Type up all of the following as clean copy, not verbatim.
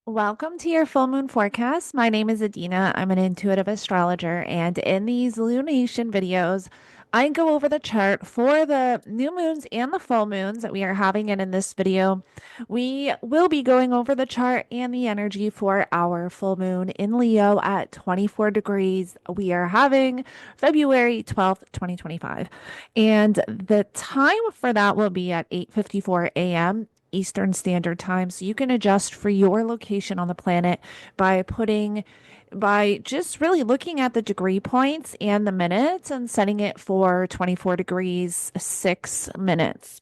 Welcome to your full moon forecast. My name is Adeana. I'm an intuitive astrologer, and in these lunation videos, I go over the chart for the new moons and the full moons that we are having. And in this video, we will be going over the chart and the energy for our full moon in Leo at 24 degrees. We are having February 12th, 2025. And the time for that will be at 8:54 a.m. Eastern Standard Time. So you can adjust for your location on the planet by just really looking at the degree points and the minutes and setting it for 24 degrees, 6 minutes.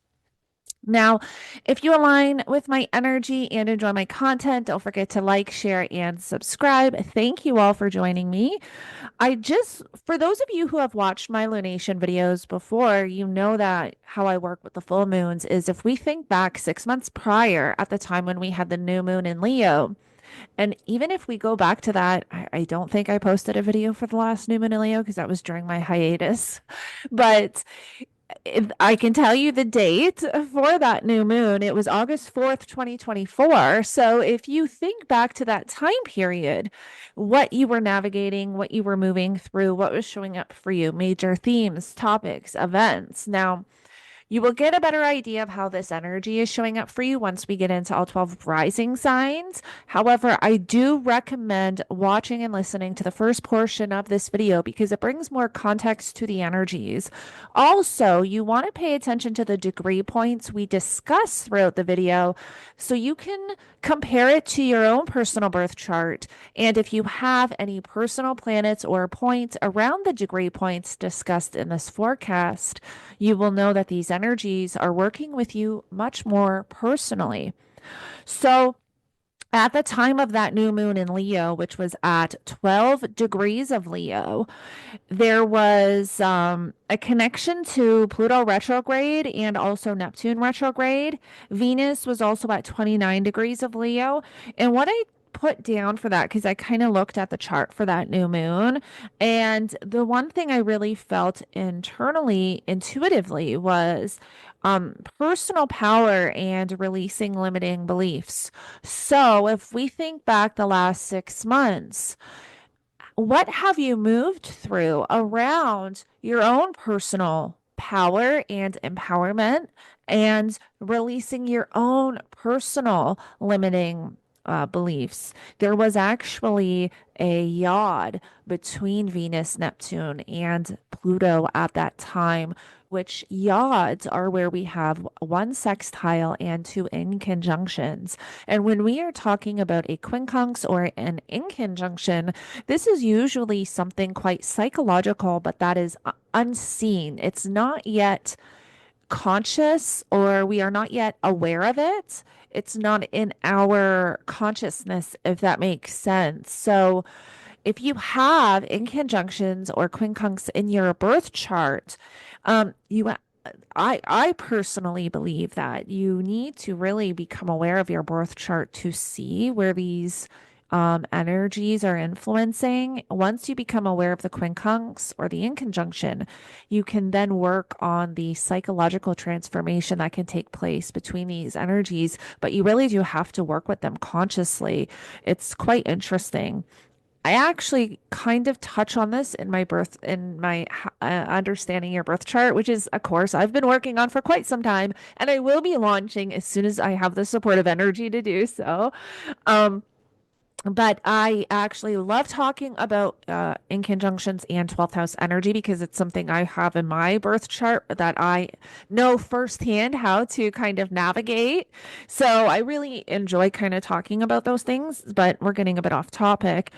Now, if you align with my energy and enjoy my content, don't forget to like, share, and subscribe. Thank you all for joining me. For those of you who have watched my lunation videos before, you know that how I work with the full moons is if we think back 6 months prior at the time when we had the new moon in Leo, and even if we go back to that, I don't think I posted a video for the last new moon in Leo because that was during my hiatus. But if I can tell you the date for that new moon. It was August 4th, 2024. So if you think back to that time period, what you were navigating, what you were moving through, what was showing up for you, major themes, topics, events. Now, you will get a better idea of how this energy is showing up for you once we get into all 12 rising signs. However, I do recommend watching and listening to the first portion of this video because it brings more context to the energies. Also, you want to pay attention to the degree points we discuss throughout the video so you can compare it to your own personal birth chart. And if you have any personal planets or points around the degree points discussed in this forecast, you will know that these energies are working with you much more personally. So, at the time of that new moon in Leo, which was at 12 degrees of Leo, there was a connection to Pluto retrograde and also Neptune retrograde. Venus was also at 29 degrees of Leo. And what I put down for that, because I kind of looked at the chart for that new moon, and the one thing I really felt internally, intuitively, was personal power and releasing limiting beliefs. So if we think back the last 6 months, what have you moved through around your own personal power and empowerment and releasing your own personal limiting beliefs? There was actually a yod between Venus, Neptune, and Pluto at that time, which yods are where we have one sextile and two inconjunctions. And when we are talking about a quincunx or an inconjunction, this is usually something quite psychological, but that is unseen. It's not yet conscious, or we are not yet aware of it. It's not in our consciousness, if that makes sense. So, if you have inconjunctions or quincunx in your birth chart, you I personally believe that you need to really become aware of your birth chart to see where these energies are influencing. Once you become aware of the quincunx or the inconjunction, you can then work on the psychological transformation that can take place between these energies. But you really do have to work with them consciously. It's quite interesting. I actually kind of touch on this in my understanding your birth chart, which is a course I've been working on for quite some time, and I will be launching as soon as I have the supportive energy to do so. Um, but I actually love talking about inconjunctions and 12th house energy because it's something I have in my birth chart that I know firsthand how to kind of navigate. So I really enjoy kind of talking about those things, but we're getting a bit off topic.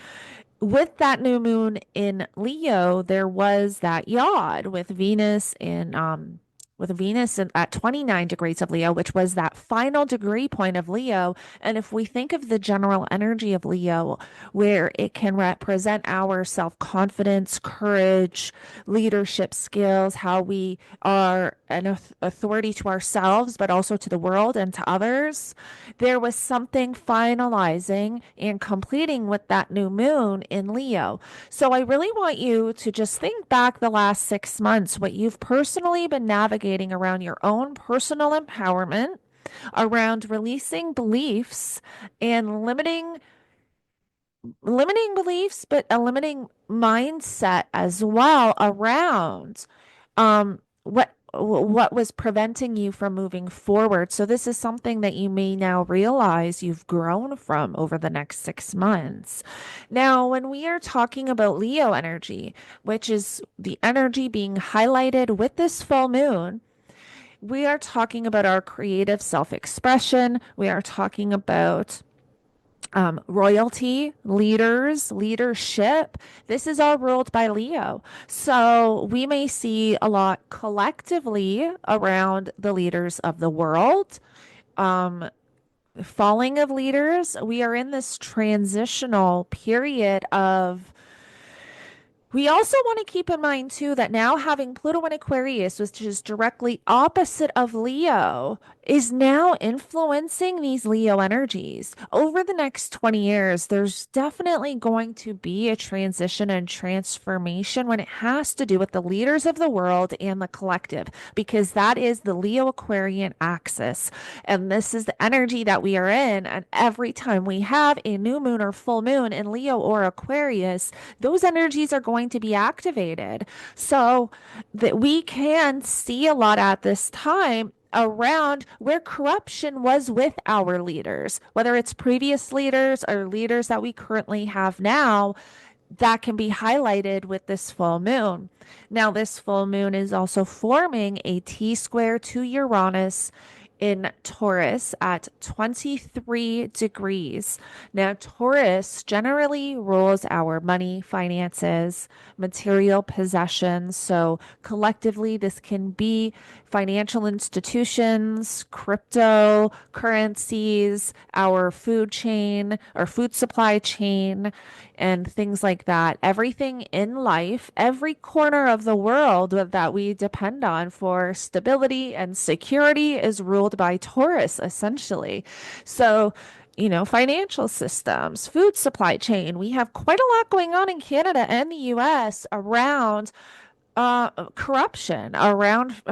With that new moon in Leo, there was that yod with Venus at 29 degrees of Leo, which was that final degree point of Leo. And if we think of the general energy of Leo, where it can represent our self-confidence, courage, leadership skills, how we are an authority to ourselves, but also to the world and to others, there was something finalizing and completing with that new moon in Leo. So I really want you to just think back the last 6 months, what you've personally been navigating around your own personal empowerment, around releasing beliefs and limiting beliefs, but a limiting mindset as well around what was preventing you from moving forward. So this is something that you may now realize you've grown from over the next 6 months. Now, when we are talking about Leo energy, which is the energy being highlighted with this full moon, we are talking about our creative self-expression. We are talking about royalty, leaders, leadership. This is all ruled by Leo. So we may see a lot collectively around the leaders of the world. Um, Falling of leaders. We are in this transitional period of we also want to keep in mind too that now having Pluto in Aquarius, which is directly opposite of Leo, is now influencing these Leo energies. Over the next 20 years, there's definitely going to be a transition and transformation when it has to do with the leaders of the world and the collective, because that is the Leo Aquarian axis. And this is the energy that we are in. And every time we have a new moon or full moon in Leo or Aquarius, those energies are going to be activated. So that we can see a lot at this time around where corruption was with our leaders, whether it's previous leaders or leaders that we currently have now, that can be highlighted with this full moon. Now, this full moon is also forming a T square to Uranus in Taurus at 23 degrees. Now, Taurus generally rules our money, finances, material possessions. So, collectively, this can be financial institutions, cryptocurrencies, our food chain or food supply chain, and things like that. Everything in life, every corner of the world that we depend on for stability and security is ruled by Taurus, essentially. So, financial systems, food supply chain. We have quite a lot going on in Canada and the US around corruption, around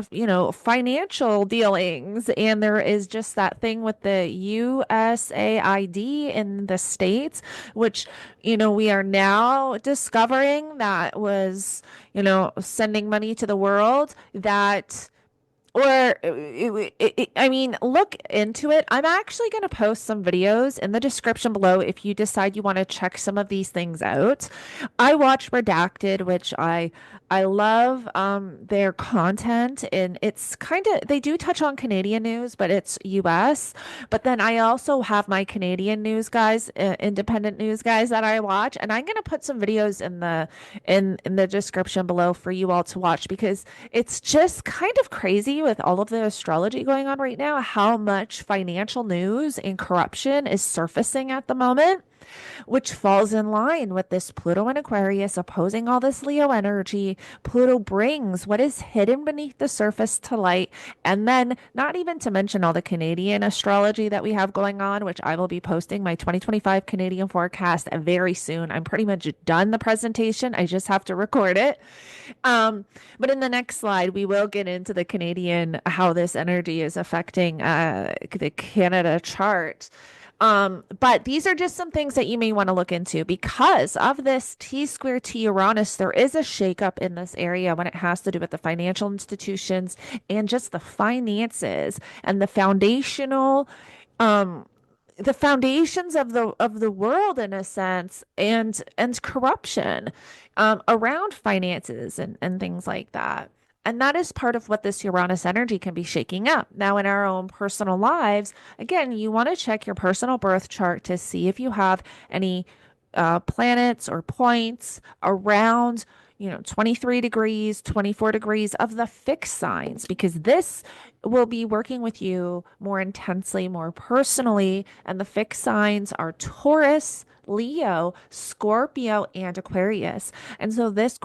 financial dealings, and there is just that thing with the USAID in the States, which we are now discovering that was sending money to the world that or I mean, look into it. I'm actually going to post some videos in the description below if you decide you want to check some of these things out. I watch Redacted, which I love their content, and it's kind of they do touch on Canadian news, but it's US. But then I also have my Canadian news guys, independent news guys that I watch, and I'm going to put some videos in the description below for you all to watch because it's just kind of crazy with all of the astrology going on right now, how much financial news and corruption is surfacing at the moment, which falls in line with this Pluto in Aquarius opposing all this Leo energy. Pluto brings what is hidden beneath the surface to light. And then, not even to mention all the Canadian astrology that we have going on, which I will be posting my 2025 Canadian forecast very soon. I'm pretty much done the presentation. I just have to record it. But in the next slide, we will get into the Canadian, how this energy is affecting the Canada chart. But these are just some things that you may want to look into because of this T square T Uranus. There is a shakeup in this area when it has to do with the financial institutions and just the finances and the foundations of the world in a sense, and corruption around finances and things like that. And that is part of what this Uranus energy can be shaking up. Now, in our own personal lives, again, you want to check your personal birth chart to see if you have any planets or points around 23 degrees, 24 degrees of the fixed signs, because this will be working with you more intensely, more personally. And the fixed signs are Taurus, Leo, Scorpio, and Aquarius. And so this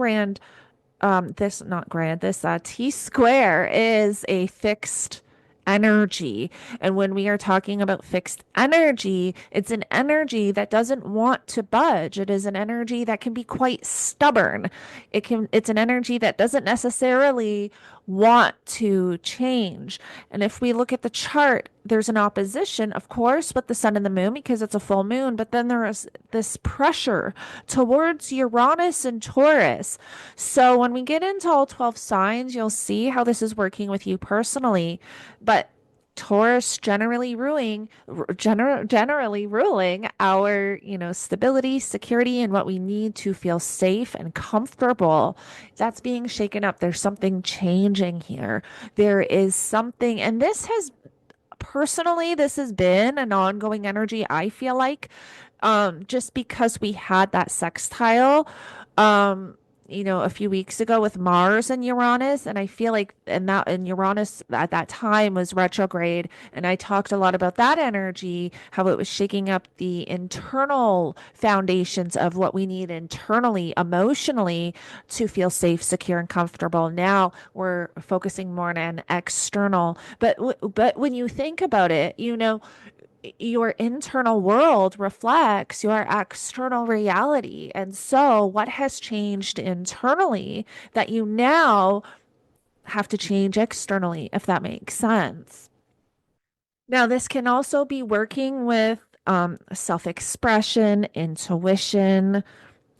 T square is a fixed energy. And when we are talking about fixed energy, it's an energy that doesn't want to budge. It is an energy that can be quite stubborn. It's an energy that doesn't necessarily want to change. And if we look at the chart, there's an opposition, of course, with the sun and the moon because it's a full moon, but then there is this pressure towards Uranus and Taurus. So when we get into all 12 signs, you'll see how this is working with you personally. But Taurus generally ruling our, stability, security, and what we need to feel safe and comfortable. That's being shaken up. There's something changing here. There is something, and this has been an ongoing energy, I feel like, just because we had that sextile, um, a few weeks ago with Mars and Uranus, and I feel like, and Uranus at that time was retrograde, and I talked a lot about that energy, how it was shaking up the internal foundations of what we need internally, emotionally, to feel safe, secure, and comfortable. Now we're focusing more on an external, but when you think about it, your internal world reflects your external reality. And so, what has changed internally that you now have to change externally, if that makes sense? Now, this can also be working with self-expression, intuition,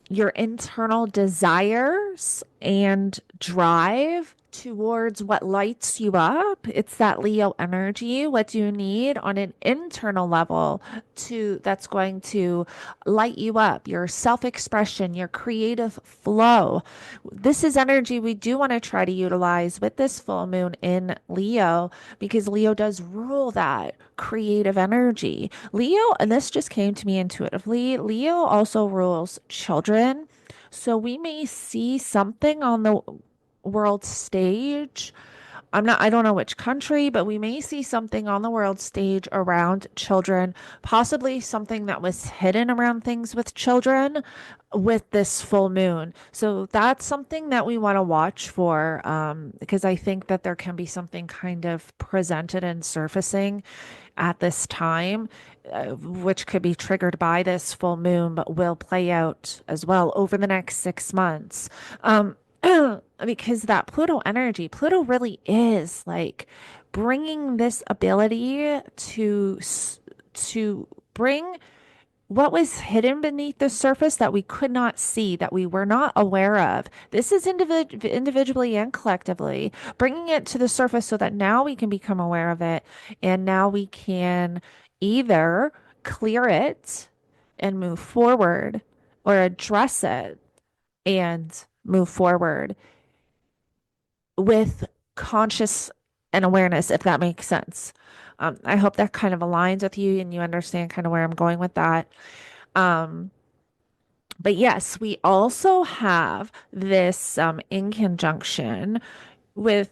your internal desires and drive towards what lights you up. It's that Leo energy. What do you need on an internal level that's going to light you up? Your self-expression, your creative flow. This is energy we do want to try to utilize with this full moon in Leo because Leo does rule that creative energy. Leo, and this just came to me intuitively, Leo also rules children. So we may see something on the world stage. I don't know which country, but we may see something on the world stage around children, possibly something that was hidden around things with children with this full moon. So that's something that we want to watch for, because I think that there can be something kind of presented and surfacing at this time, which could be triggered by this full moon, but will play out as well over the next 6 months. Because that Pluto energy, Pluto really is like bringing this ability to bring what was hidden beneath the surface that we could not see, that we were not aware of. This is individually and collectively bringing it to the surface so that now we can become aware of it. And now we can either clear it and move forward or address it and move forward with conscious and awareness, if that makes sense. I hope that kind of aligns with you and you understand kind of where I'm going with that. Um, but yes, we also have this in conjunction with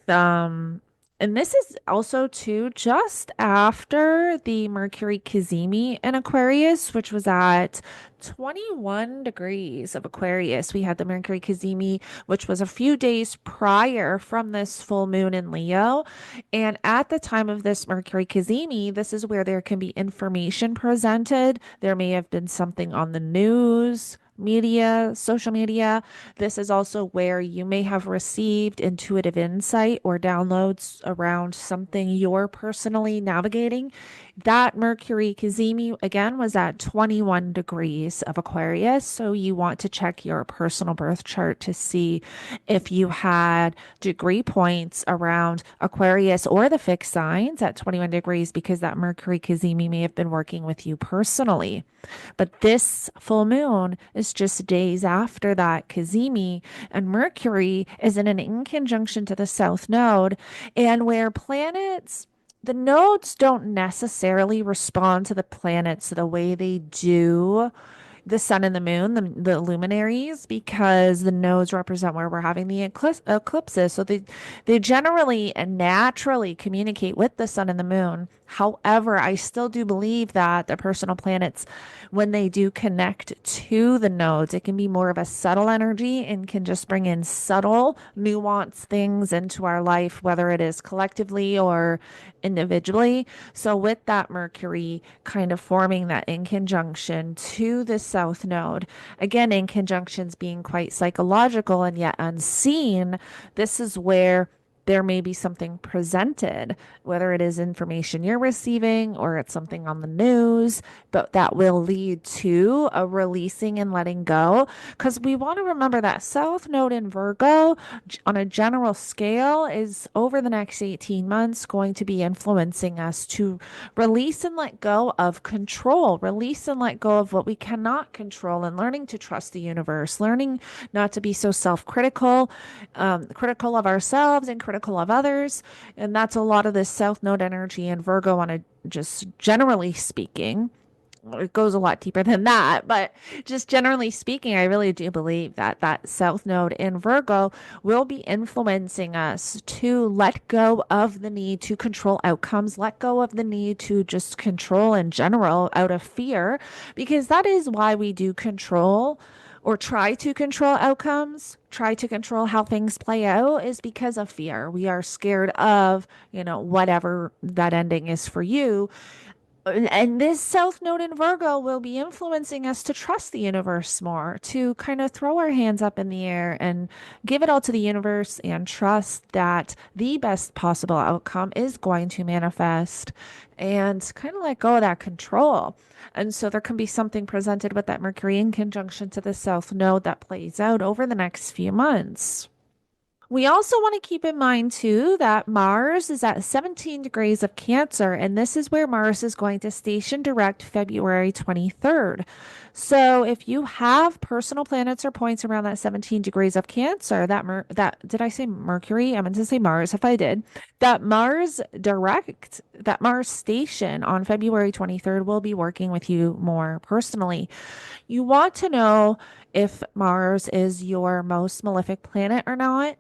and this is also too just after the Mercury Cazimi in Aquarius, which was at 21 degrees of Aquarius. We had the Mercury Cazimi, which was a few days prior from this full moon in Leo. And at the time of this Mercury Cazimi, this is where there can be information presented. There may have been something on the news, media, social media. This is also where you may have received intuitive insight or downloads around something you're personally navigating. That Mercury Cazimi again was at 21 degrees of Aquarius. So you want to check your personal birth chart to see if you had degree points around Aquarius or the fixed signs at 21 degrees because that Mercury Cazimi may have been working with you personally. But this full moon is just days after that Cazimi, and Mercury is in an in conjunction to the South Node, and where the nodes don't necessarily respond to the planets the way they do the sun and the moon, the luminaries, because the nodes represent where we're having the eclipses. So they generally and naturally communicate with the sun and the moon. However, I still do believe that the personal planets, when they do connect to the nodes, it can be more of a subtle energy and can just bring in subtle, nuanced things into our life, whether it is collectively or individually. So, with that Mercury kind of forming that in conjunction to the South Node, again, in conjunctions being quite psychological and yet unseen, this is where there may be something presented, whether it is information you're receiving or it's something on the news, but that will lead to a releasing and letting go. Because we want to remember that South Node in Virgo, on a general scale, is over the next 18 months going to be influencing us to release and let go of control, release and let go of what we cannot control, and learning to trust the universe, learning not to be so self-critical, critical of ourselves and critical of others. And that's a lot of this South Node energy in Virgo on a just generally speaking. It goes a lot deeper than that, but just generally speaking, I really do believe that that South Node in Virgo will be influencing us to let go of the need to control outcomes, let go of the need to just control in general out of fear, because that is why we do control or try to control outcomes, try to control how things play out, is because of fear. We are scared of, whatever that ending is for you. And this South Node in Virgo will be influencing us to trust the universe more, to kind of throw our hands up in the air and give it all to the universe and trust that the best possible outcome is going to manifest and kind of let go of that control. And so there can be something presented with that Mercury in conjunction to the South Node that plays out over the next few months. We also want to keep in mind too that Mars is at 17 degrees of Cancer, and this is where Mars is going to station direct February 23rd. So if you have personal planets or points around that 17 degrees of Cancer, that did I say Mercury? I meant to say Mars if I did. That Mars station on February 23rd will be working with you more personally. You want to know if Mars is your most malefic planet or not.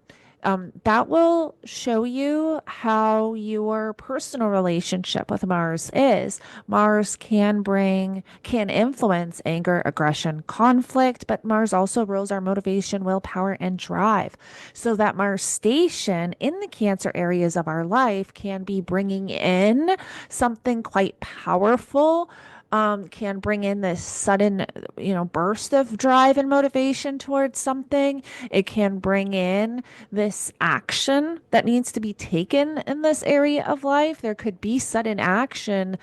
That will show you how your personal relationship with Mars is. Mars can influence anger, aggression, conflict, but Mars also rules our motivation, willpower, and drive. So that Mars station in the Cancer areas of our life can be bringing in something quite powerful, can bring in this sudden, burst of drive and motivation towards something. It can bring in this action that needs to be taken in this area of life. There could be sudden action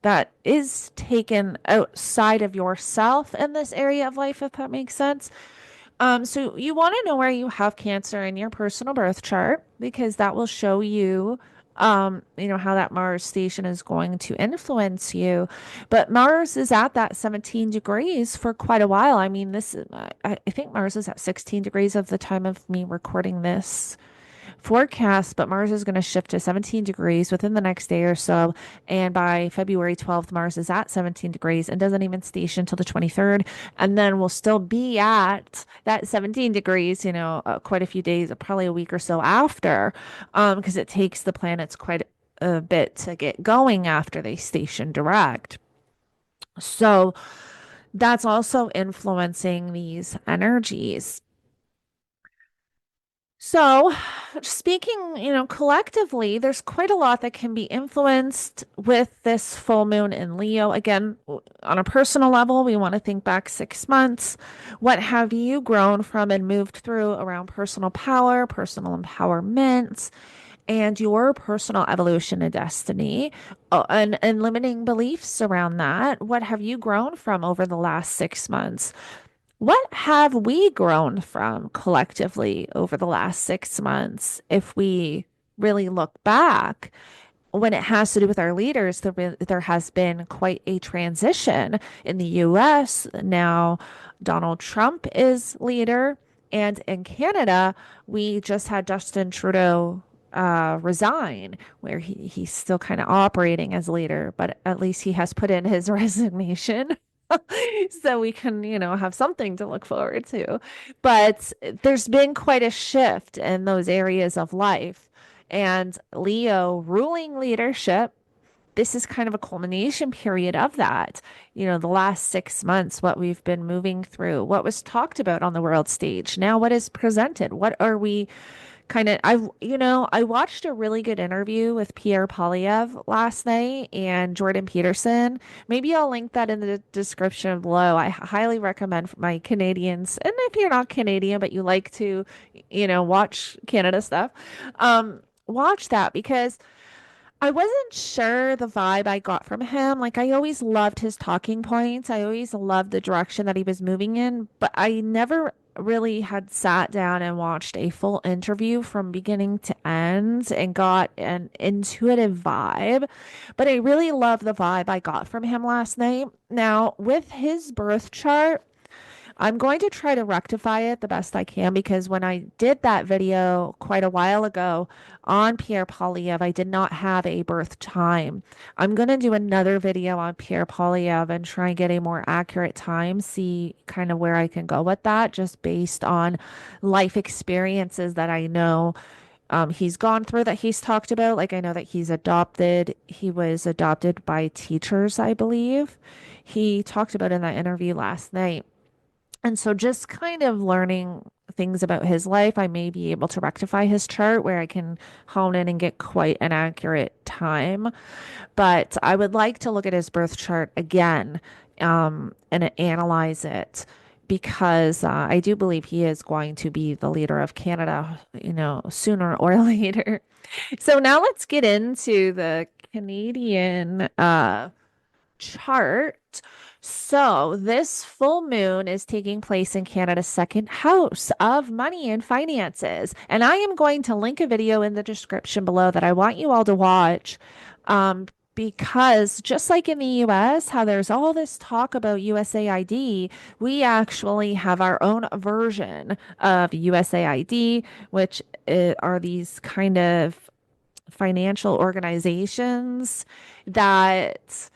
that is taken outside of yourself in this area of life, if that makes sense. So you want to know where you have Cancer in your personal birth chart because that will show you, how that Mars station is going to influence you. But Mars is at that 17 degrees for quite a while. I mean, I think Mars is at 16 degrees of the time of me recording this forecast, but Mars is going to shift to 17 degrees within the next day or so. And by February 12th, Mars is at 17 degrees and doesn't even station until the 23rd. And then we'll still be at that 17 degrees, quite a few days, probably a week or so after, because it takes the planets quite a bit to get going after they station direct. So that's also influencing these energies. So, speaking, collectively, there's quite a lot that can be influenced with this full moon in Leo. Again, on a personal level, we want to think back 6 months. What have you grown from and moved through around personal power, personal empowerment, and your personal evolution and destiny, and limiting beliefs around that? What have you grown from over the last 6 months? What have we grown from collectively over the last 6 months? If we really look back, when it has to do with our leaders, there has been quite a transition in the US. Now, Donald Trump is leader, and in Canada, we just had Justin Trudeau resign, where he's still kind of operating as leader, but at least he has put in his resignation. So we can, have something to look forward to. But there's been quite a shift in those areas of life. And Leo ruling leadership, this is kind of a culmination period of that. The last 6 months, what we've been moving through, what was talked about on the world stage. Now, what is presented? What are we I watched a really good interview with Pierre Polyev last night and Jordan Peterson. Maybe I'll link that in the description below. I highly recommend for my Canadians, and if you're not Canadian but you like to, watch Canada stuff, watch that because I wasn't sure the vibe I got from him. Like, I always loved his talking points. I always loved the direction that he was moving in, but I never really had sat down and watched a full interview from beginning to end and got an intuitive vibe. But I really love the vibe I got from him last night. Now, with his birth chart, I'm going to try to rectify it the best I can because when I did that video quite a while ago on Pierre Polyev, I did not have a birth time. I'm going to do another video on Pierre Polyev and try and get a more accurate time, see kind of where I can go with that, just based on life experiences that I know he's gone through that he's talked about. Like, I know that he's adopted. He was adopted by teachers, I believe. He talked about in that interview last night. And so just kind of learning things about his life, I may be able to rectify his chart where I can hone in and get quite an accurate time. But I would like to look at his birth chart again, and analyze it because I do believe he is going to be the leader of Canada, sooner or later. So now let's get into the Canadian chart. So, this full moon is taking place in Canada's second house of money and finances. And I am going to link a video in the description below that I want you all to watch. Because just like in the US, how there's all this talk about USAID, we actually have our own version of USAID, which are these kind of financial organizations that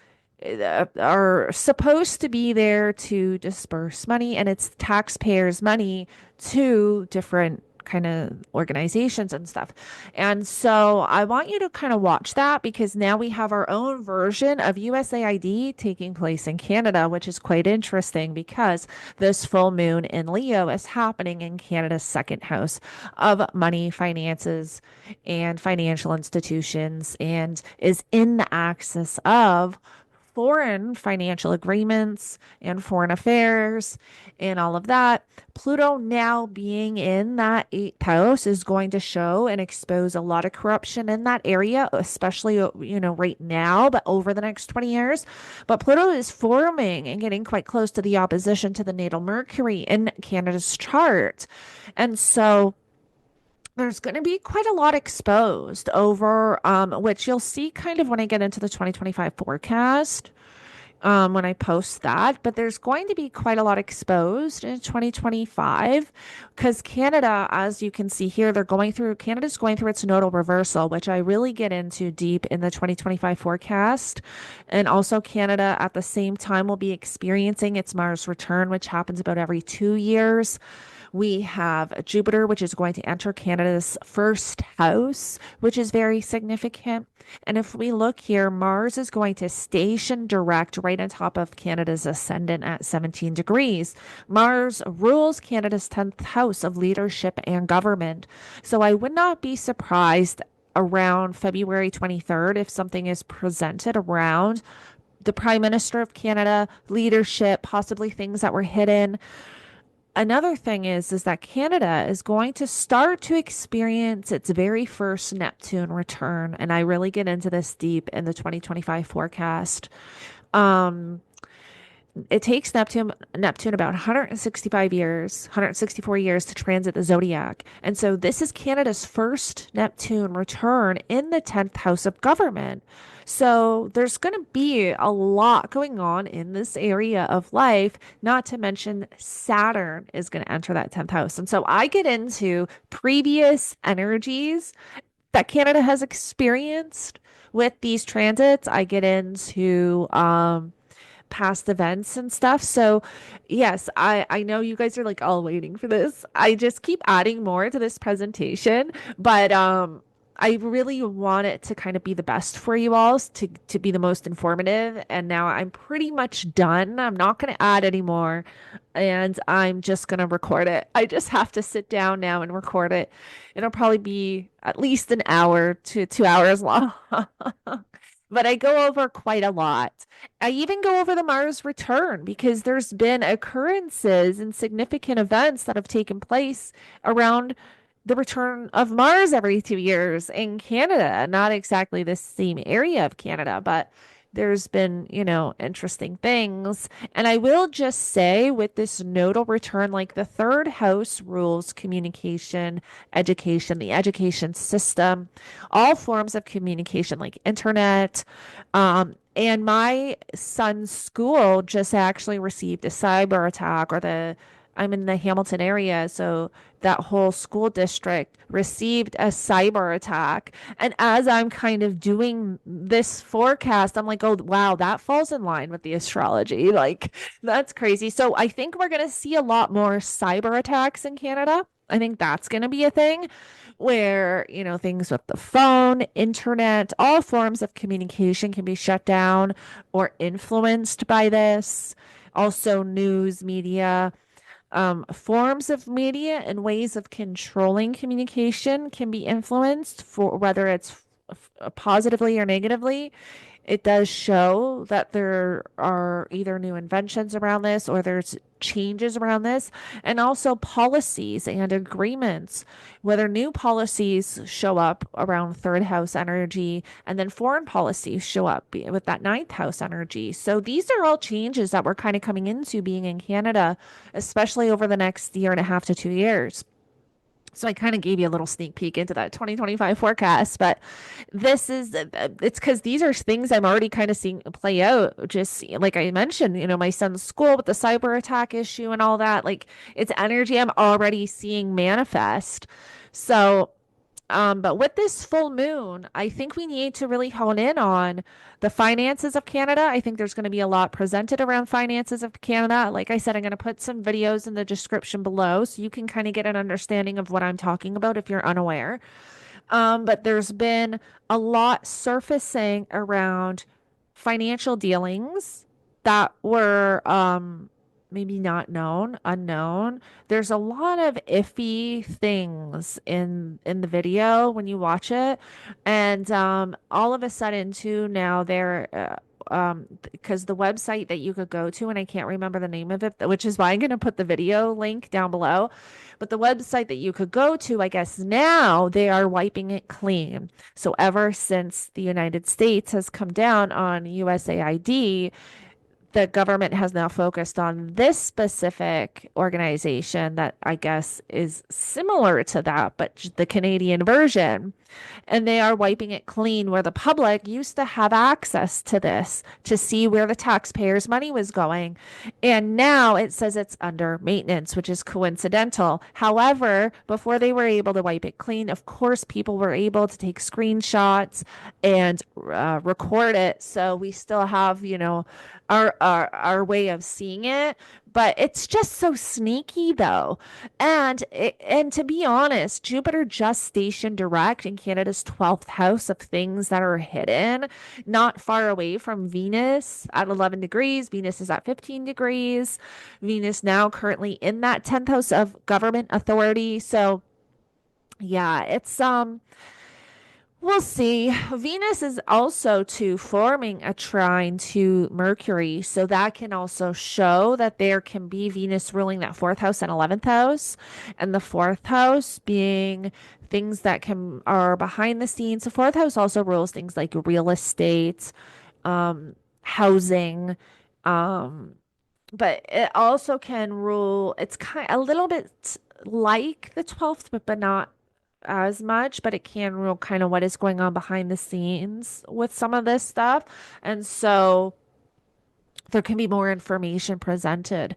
are supposed to be there to disperse money, and it's taxpayers' money to different kind of organizations and stuff. And so I want you to kind of watch that because now we have our own version of USAID taking place in Canada, which is quite interesting because this full moon in Leo is happening in Canada's second house of money, finances, and financial institutions, and is in the axis of foreign financial agreements and foreign affairs and all of that. Pluto now being in that eighth house is going to show and expose a lot of corruption in that area, especially, right now, but over the next 20 years. But Pluto is forming and getting quite close to the opposition to the natal Mercury in Canada's chart. And so there's going to be quite a lot exposed over, which you'll see kind of when I get into the 2025 forecast, when I post that. But there's going to be quite a lot exposed in 2025 because Canada, as you can see here, Canada's going through its nodal reversal, which I really get into deep in the 2025 forecast. And also, Canada at the same time will be experiencing its Mars return, which happens about every 2 years. We have Jupiter, which is going to enter Canada's first house, which is very significant. And if we look here, Mars is going to station direct right on top of Canada's ascendant at 17 degrees. Mars rules Canada's 10th house of leadership and government. So I would not be surprised around February 23rd if something is presented around the Prime Minister of Canada, leadership, possibly things that were hidden. Another thing is that Canada is going to start to experience its very first Neptune return, and I really get into this deep in the 2025 forecast. It takes Neptune about 164 years to transit the zodiac. And so this is Canada's first Neptune return in the 10th house of government. So there's going to be a lot going on in this area of life, not to mention Saturn is going to enter that 10th house. And so I get into previous energies that Canada has experienced with these transits. I get into past events and stuff. So yes, I know you guys are like all waiting for this. I just keep adding more to this presentation, but I really want it to kind of be the best for you all, to be the most informative. And now I'm pretty much done. I'm not going to add anymore, and I'm just going to record it. I just have to sit down now and record it. It'll probably be at least an hour to 2 hours long. But I go over quite a lot. I even go over the Mars return because there's been occurrences and significant events that have taken place around the return of Mars every 2 years in Canada. Not exactly the same area of Canada, but there's been, interesting things. And I will just say with this nodal return, like the third house rules communication, education, the education system, all forms of communication, like internet. And my son's school just actually received a cyber attack, I'm in the Hamilton area, so that whole school district received a cyber attack. And as I'm kind of doing this forecast, I'm like, oh, wow, that falls in line with the astrology. Like, that's crazy. So I think we're going to see a lot more cyber attacks in Canada. I think that's going to be a thing where, things with the phone, internet, all forms of communication can be shut down or influenced by this. Also, news, media, forms of media and ways of controlling communication can be influenced for whether it's positively or negatively. It does show that there are either new inventions around this or there's changes around this, and also policies and agreements, whether new policies show up around third house energy and then foreign policies show up with that ninth house energy. So these are all changes that we're kind of coming into being in Canada, especially over the next year and a half to 2 years. So I kind of gave you a little sneak peek into that 2025 forecast, but it's because these are things I'm already kind of seeing play out. Just like I mentioned, my son's school with the cyber attack issue and all that, like it's energy I'm already seeing manifest. So but with this full moon, I think we need to really hone in on the finances of Canada. I think there's going to be a lot presented around finances of Canada. Like I said, I'm going to put some videos in the description below so you can kind of get an understanding of what I'm talking about if you're unaware. But there's been a lot surfacing around financial dealings that were maybe not known, unknown. There's a lot of iffy things in the video when you watch it, and all of a sudden too now there. Because the website that you could go to, and I can't remember the name of it, which is why I'm going to put the video link down below. But the website that you could go to, I guess now they are wiping it clean. So ever since the United States has come down on USAID, the government has now focused on this specific organization that I guess is similar to that, but the Canadian version. And they are wiping it clean where the public used to have access to this to see where the taxpayers' money was going. And now it says it's under maintenance, which is coincidental. However, before they were able to wipe it clean, of course, people were able to take screenshots and record it. So we still have, our way of seeing it, but it's just so sneaky though. And to be honest, Jupiter just stationed direct in Canada's 12th house of things that are hidden, not far away from Venus at 11 degrees. Venus is at 15 degrees. Venus now currently in that 10th house of government authority. So yeah, it's we'll see. Venus is also too forming a trine to Mercury, so that can also show that there can be Venus ruling that fourth house and 11th house, and the fourth house being things that can are behind the scenes. The fourth house also rules things like real estate, housing, um, but it also can rule. It's kind a little bit like the 12th, but not as much, but it can rule kind of what is going on behind the scenes with some of this stuff. And so there can be more information presented.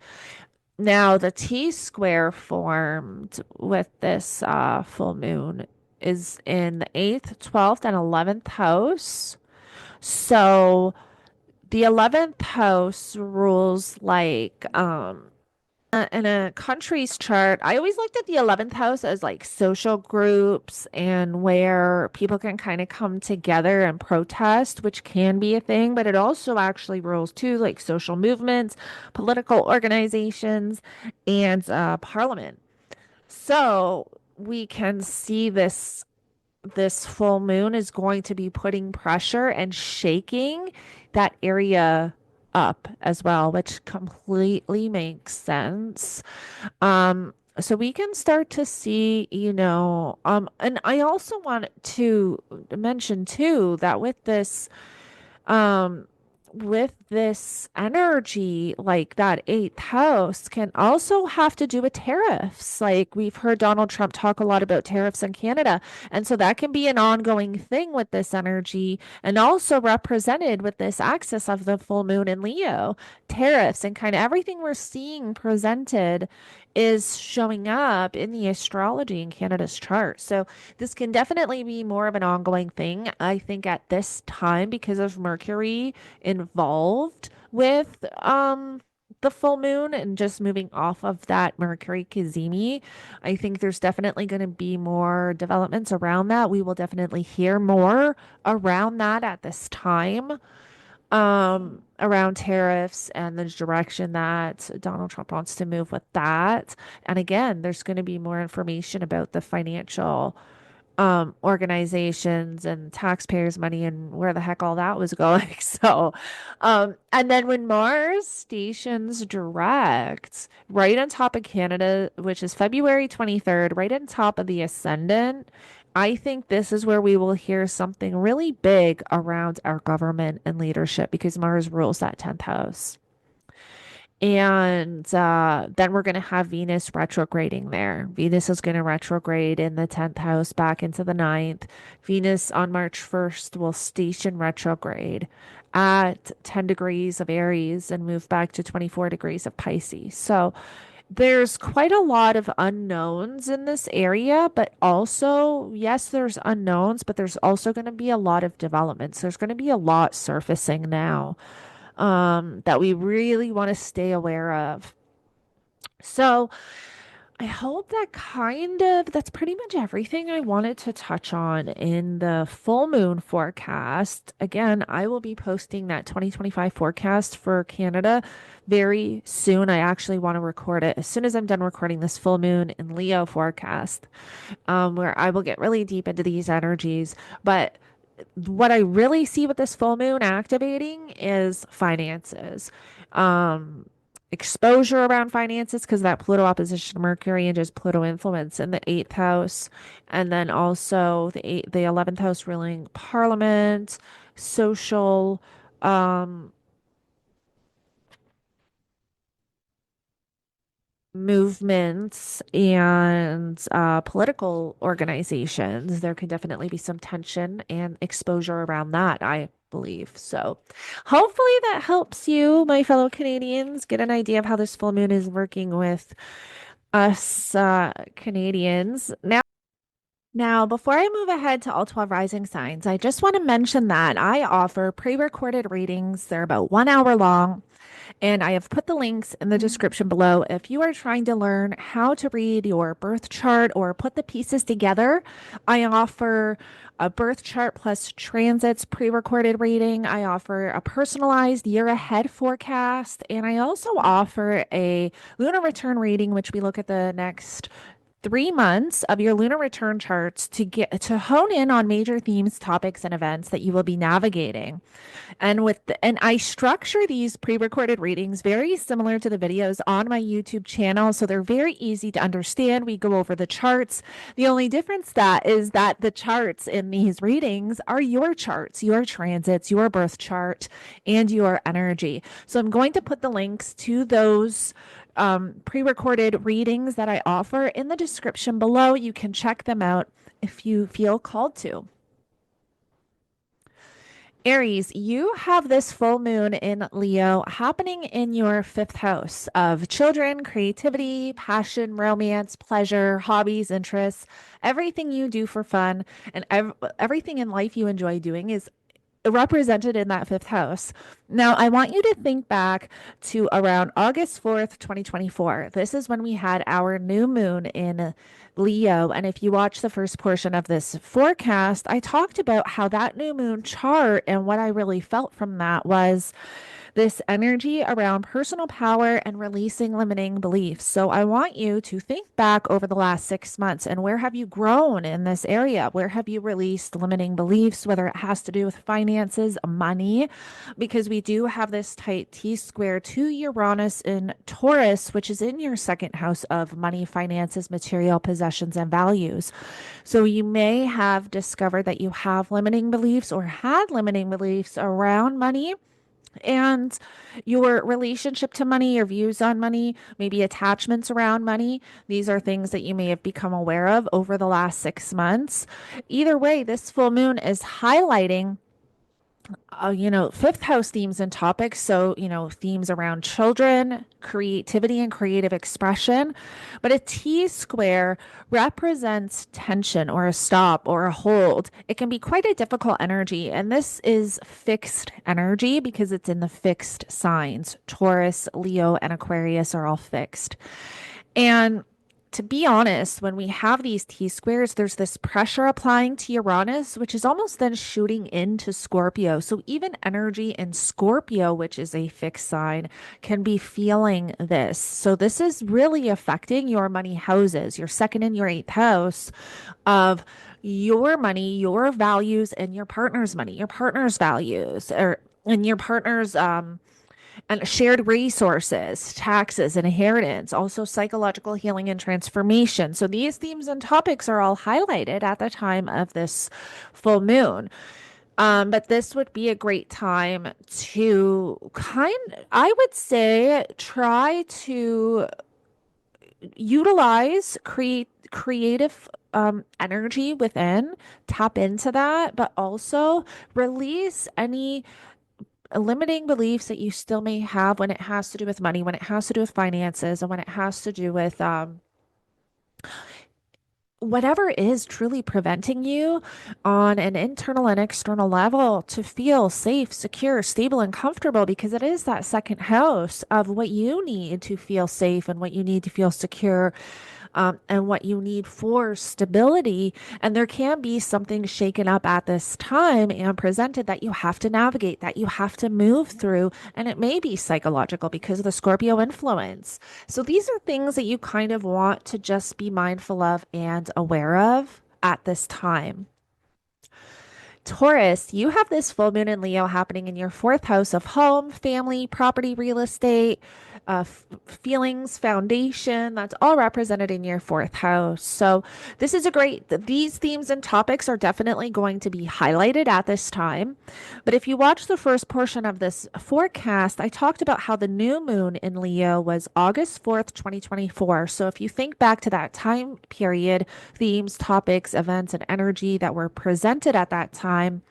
Now, the T square formed with this full moon is in the 8th, 12th, and 11th house. So the 11th house rules like In a country's chart, I always looked at the 11th house as like social groups and where people can kind of come together and protest, which can be a thing, but it also actually rules too, like social movements, political organizations, and parliament. So we can see this full moon is going to be putting pressure and shaking that area up as well, which completely makes sense. So we can start to see, and I also want to mention too that um, with this energy, like that eighth house can also have to do with tariffs. Like we've heard Donald Trump talk a lot about tariffs in Canada. And so that can be an ongoing thing with this energy and also represented with this axis of the full moon in Leo, tariffs and kind of everything we're seeing presented is showing up in the astrology in Canada's chart. So this can definitely be more of an ongoing thing, I think, at this time because of Mercury involved with the full moon and just moving off of that Mercury Kazemi. I think there's definitely going to be more developments around that. We will definitely hear more around that at this time, around tariffs and the direction that Donald Trump wants to move with that. And again, there's going to be more information about the financial organizations and taxpayers' money and where the heck all that was going. So, and then when Mars stations direct right on top of Canada, which is February 23rd, right on top of the ascendant, I think this is where we will hear something really big around our government and leadership because Mars rules that 10th house. And then we're going to have Venus retrograding there. Venus is going to retrograde in the 10th house back into the ninth. Venus on March 1st will station retrograde at 10 degrees of Aries and move back to 24 degrees of Pisces. So there's quite a lot of unknowns in this area, but also, yes, there's unknowns, but there's also going to be a lot of developments. There's going to be a lot surfacing now that we really want to stay aware of. So I hope that's pretty much everything I wanted to touch on in the full moon forecast. Again, I will be posting that 2025 forecast for Canada very soon. I actually want to record it as soon as I'm done recording this full moon in Leo forecast, where I will get really deep into these energies. But what I really see with this full moon activating is finances. Exposure around finances because that Pluto opposition to Mercury and just Pluto influence in the eighth house, and then also the 11th house ruling Parliament, social, um, movements and political organizations, there could definitely be some tension and exposure around that, I believe. So hopefully that helps you, my fellow Canadians, get an idea of how this full moon is working with us Canadians. Now, before I move ahead to all 12 rising signs, I just want to mention that I offer pre-recorded readings. They're about 1 hour long. And I have put the links in the description below. If you are trying to learn how to read your birth chart or put the pieces together, I offer a birth chart plus transits pre-recorded reading. I offer a personalized year ahead forecast. And I also offer a lunar return reading, which we look at the next 3 months of your lunar return charts to get to hone in on major themes, topics, and events that you will be navigating. And I structure these pre-recorded readings very similar to the videos on my YouTube channel, so they're very easy to understand. We go over the charts. The only difference that is that the charts in these readings are your charts, your transits, your birth chart, and your energy. So I'm going to put the links to those pre-recorded readings that I offer in the description below. You can check them out if you feel called to. Aries, you have this full moon in Leo happening in your fifth house of children, creativity, passion, romance, pleasure, hobbies, interests, everything you do for fun and everything in life you enjoy doing is represented in that fifth house. Now, I want you to think back to around August 4th, 2024. This is when we had our new moon in Leo. And if you watch the first portion of this forecast, I talked about how that new moon chart and what I really felt from that was this energy around personal power and releasing limiting beliefs. So I want you to think back over the last 6 months and where have you grown in this area? Where have you released limiting beliefs, whether it has to do with finances, money, because we do have this tight T square to Uranus in Taurus, which is in your second house of money, finances, material possessions, and values. So you may have discovered that you have limiting beliefs or had limiting beliefs around money and your relationship to money, your views on money, maybe attachments around money. These are things that you may have become aware of over the last 6 months. Either way, this full moon is highlighting fifth house themes and topics. So, themes around children, creativity, and creative expression. But a T square represents tension or a stop or a hold. It can be quite a difficult energy. And this is fixed energy because it's in the fixed signs. Taurus, Leo, and Aquarius are all fixed. And to be honest, when we have these T squares, there's this pressure applying to Uranus, which is almost then shooting into Scorpio. So even energy in Scorpio, which is a fixed sign, can be feeling this. So this is really affecting your money houses, your second and your eighth house of your money, your values, and your partner's money, your partner's values, or and your partner's and shared resources, taxes, and inheritance, also psychological healing and transformation. So these themes and topics are all highlighted at the time of this full moon. But this would be a great time to I would say, try to utilize creative energy within, tap into that, but also release any limiting beliefs that you still may have when it has to do with money, when it has to do with finances, and when it has to do with whatever is truly preventing you on an internal and external level to feel safe, secure, stable, and comfortable, because it is that second house of what you need to feel safe and what you need to feel secure, and what you need for stability. And there can be something shaken up at this time and presented that you have to navigate, that you have to move through. And it may be psychological because of the Scorpio influence. So these are things that you kind of want to just be mindful of and aware of at this time. Taurus, you have this full moon in Leo happening in your fourth house of home, family, property, real estate, feelings, foundation. That's all represented in your fourth house. So this is these themes and topics are definitely going to be highlighted at this time. But if you watch the first portion of this forecast, I talked about how the new moon in Leo was August 4th, 2024. So if you think back to that time period, themes, topics, events, and energy that were presented at that time,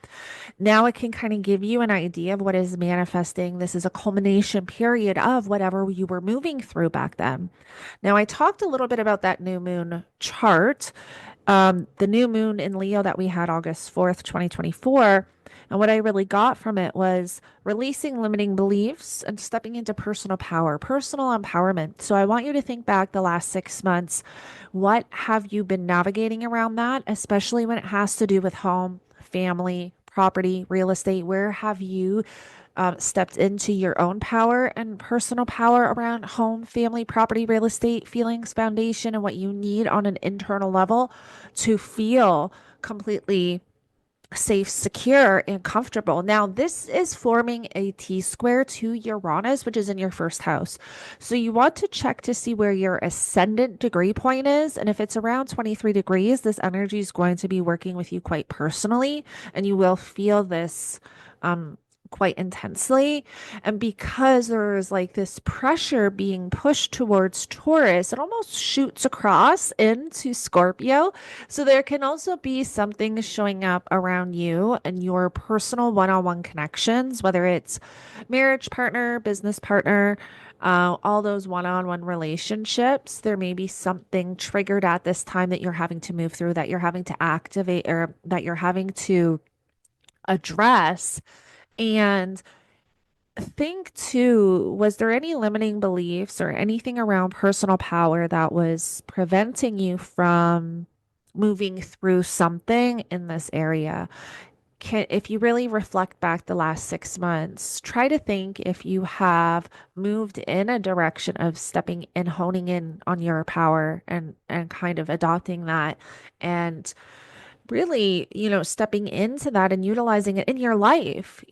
now it can kind of give you an idea of what is manifesting. This is a culmination period of whatever you were moving through back then. Now, I talked a little bit about that new moon chart, the new moon in Leo that we had August 4th, 2024. And what I really got from it was releasing limiting beliefs and stepping into personal power, personal empowerment. So I want you to think back the last 6 months. What have you been navigating around that, especially when it has to do with home, family, property, real estate? Where have you stepped into your own power and personal power around home, family, property, real estate, feelings, foundation, and what you need on an internal level to feel completely safe, secure, and comfortable? Now, this is forming a T square to Uranus, which is in your first house. So you want to check to see where your ascendant degree point is. And if it's around 23 degrees, this energy is going to be working with you quite personally, and you will feel this quite intensely. And because there is like this pressure being pushed towards Taurus, it almost shoots across into Scorpio. So there can also be something showing up around you and your personal one-on-one connections, whether it's marriage partner, business partner, all those one-on-one relationships. There may be something triggered at this time that you're having to move through, that you're having to activate, or that you're having to address. And think too, was there any limiting beliefs or anything around personal power that was preventing you from moving through something in this area? If you really reflect back the last 6 months, try to think if you have moved in a direction of stepping and honing in on your power and kind of adopting that and really, stepping into that and utilizing it in your life,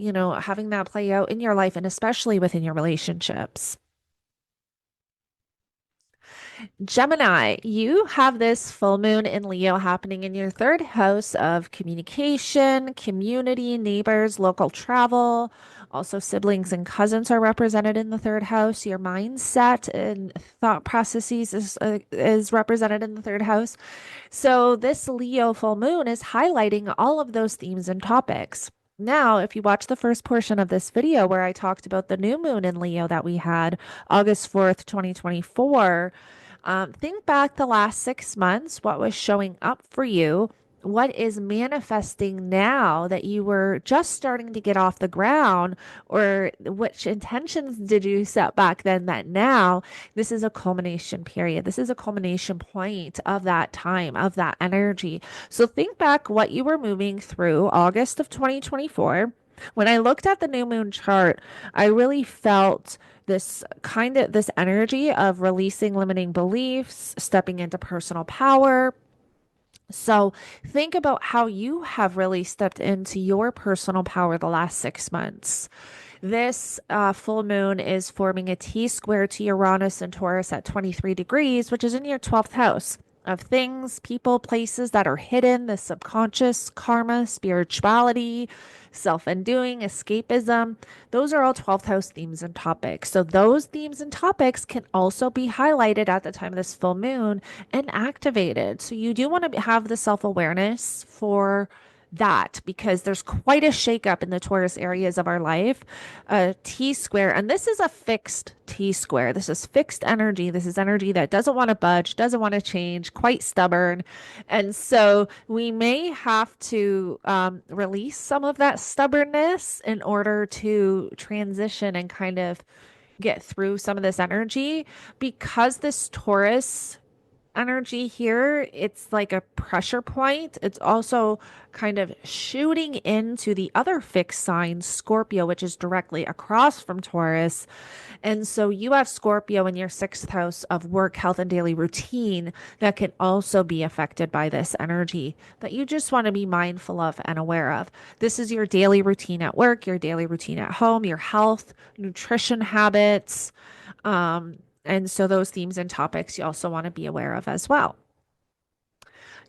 having that play out in your life and especially within your relationships. Gemini, you have this full moon in Leo happening in your third house of communication, community, neighbors, local travel. Also, siblings and cousins are represented in the third house. Your mindset and thought processes is represented in the third house. So, this Leo full moon is highlighting all of those themes and topics. Now, if you watch the first portion of this video where I talked about the new moon in Leo that we had August 4th, 2024, think back the last 6 months, what was showing up for you, what is manifesting now that you were just starting to get off the ground, or which intentions did you set back then that now this is a culmination period. This is a culmination point of that time, of that energy. So think back what you were moving through August of 2024. When I looked at the new moon chart, I really felt this energy of releasing limiting beliefs, stepping into personal power. So think about how you have really stepped into your personal power the last 6 months. This full moon is forming a T square to Uranus and Taurus at 23 degrees, which is in your 12th house of things, people, places that are hidden, the subconscious, karma, spirituality, self-undoing, escapism. Those are all 12th house themes and topics. So those themes and topics can also be highlighted at the time of this full moon and activated. So you do want to have the self-awareness for that because there's quite a shakeup in the Taurus areas of our life. A T square, and this is a fixed T square. This is fixed energy. This is energy that doesn't want to budge, doesn't want to change, quite stubborn. And so we may have to release some of that stubbornness in order to transition and kind of get through some of this energy because this Taurus energy here, it's like a pressure point. It's also kind of shooting into the other fixed sign, Scorpio, which is directly across from Taurus. And so you have Scorpio in your sixth house of work, health, and daily routine that can also be affected by this energy that you just want to be mindful of and aware of. This is your daily routine at work, your daily routine at home, your health, nutrition habits. And so those themes and topics you also want to be aware of as well.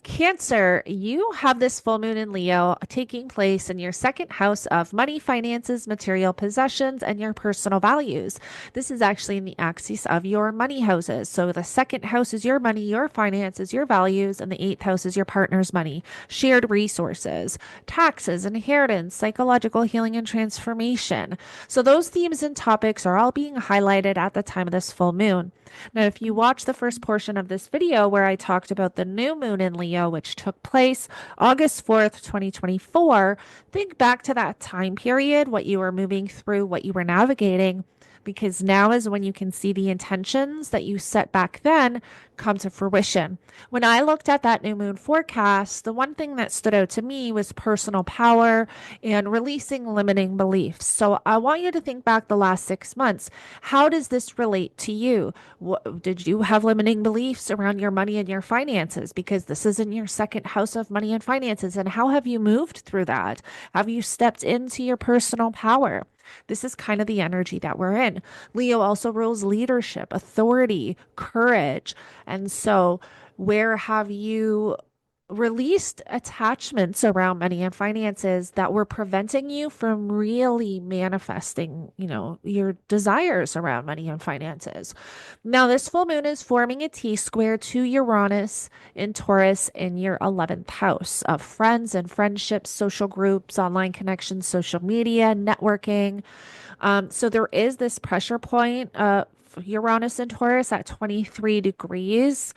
Cancer, you have this full moon in Leo taking place in your second house of money, finances, material possessions, and your personal values. This is actually in the axis of your money houses. So the second house is your money, your finances, your values, and the eighth house is your partner's money, shared resources, taxes, inheritance, psychological healing, and transformation. So those themes and topics are all being highlighted at the time of this full moon. Now, if you watch the first portion of this video where I talked about the new moon in Leo, which took place August 4th, 2024, think back to that time period, what you were moving through, what you were navigating, because now is when you can see the intentions that you set back then come to fruition. When I looked at that new moon forecast, the one thing that stood out to me was personal power and releasing limiting beliefs. So I want you to think back the last 6 months. How does this relate to you? Did you have limiting beliefs around your money and your finances? Because this is in your second house of money and finances. And how have you moved through that? Have you stepped into your personal power? This is kind of the energy that we're in. Leo also rules leadership, authority, courage. And so, where have you released attachments around money and finances that were preventing you from really manifesting, your desires around money and finances? Now, this full moon is forming a T square to Uranus in Taurus in your 11th house of friends and friendships, social groups, online connections, social media, networking. So there is this pressure point, Uranus and Taurus at 23 degrees.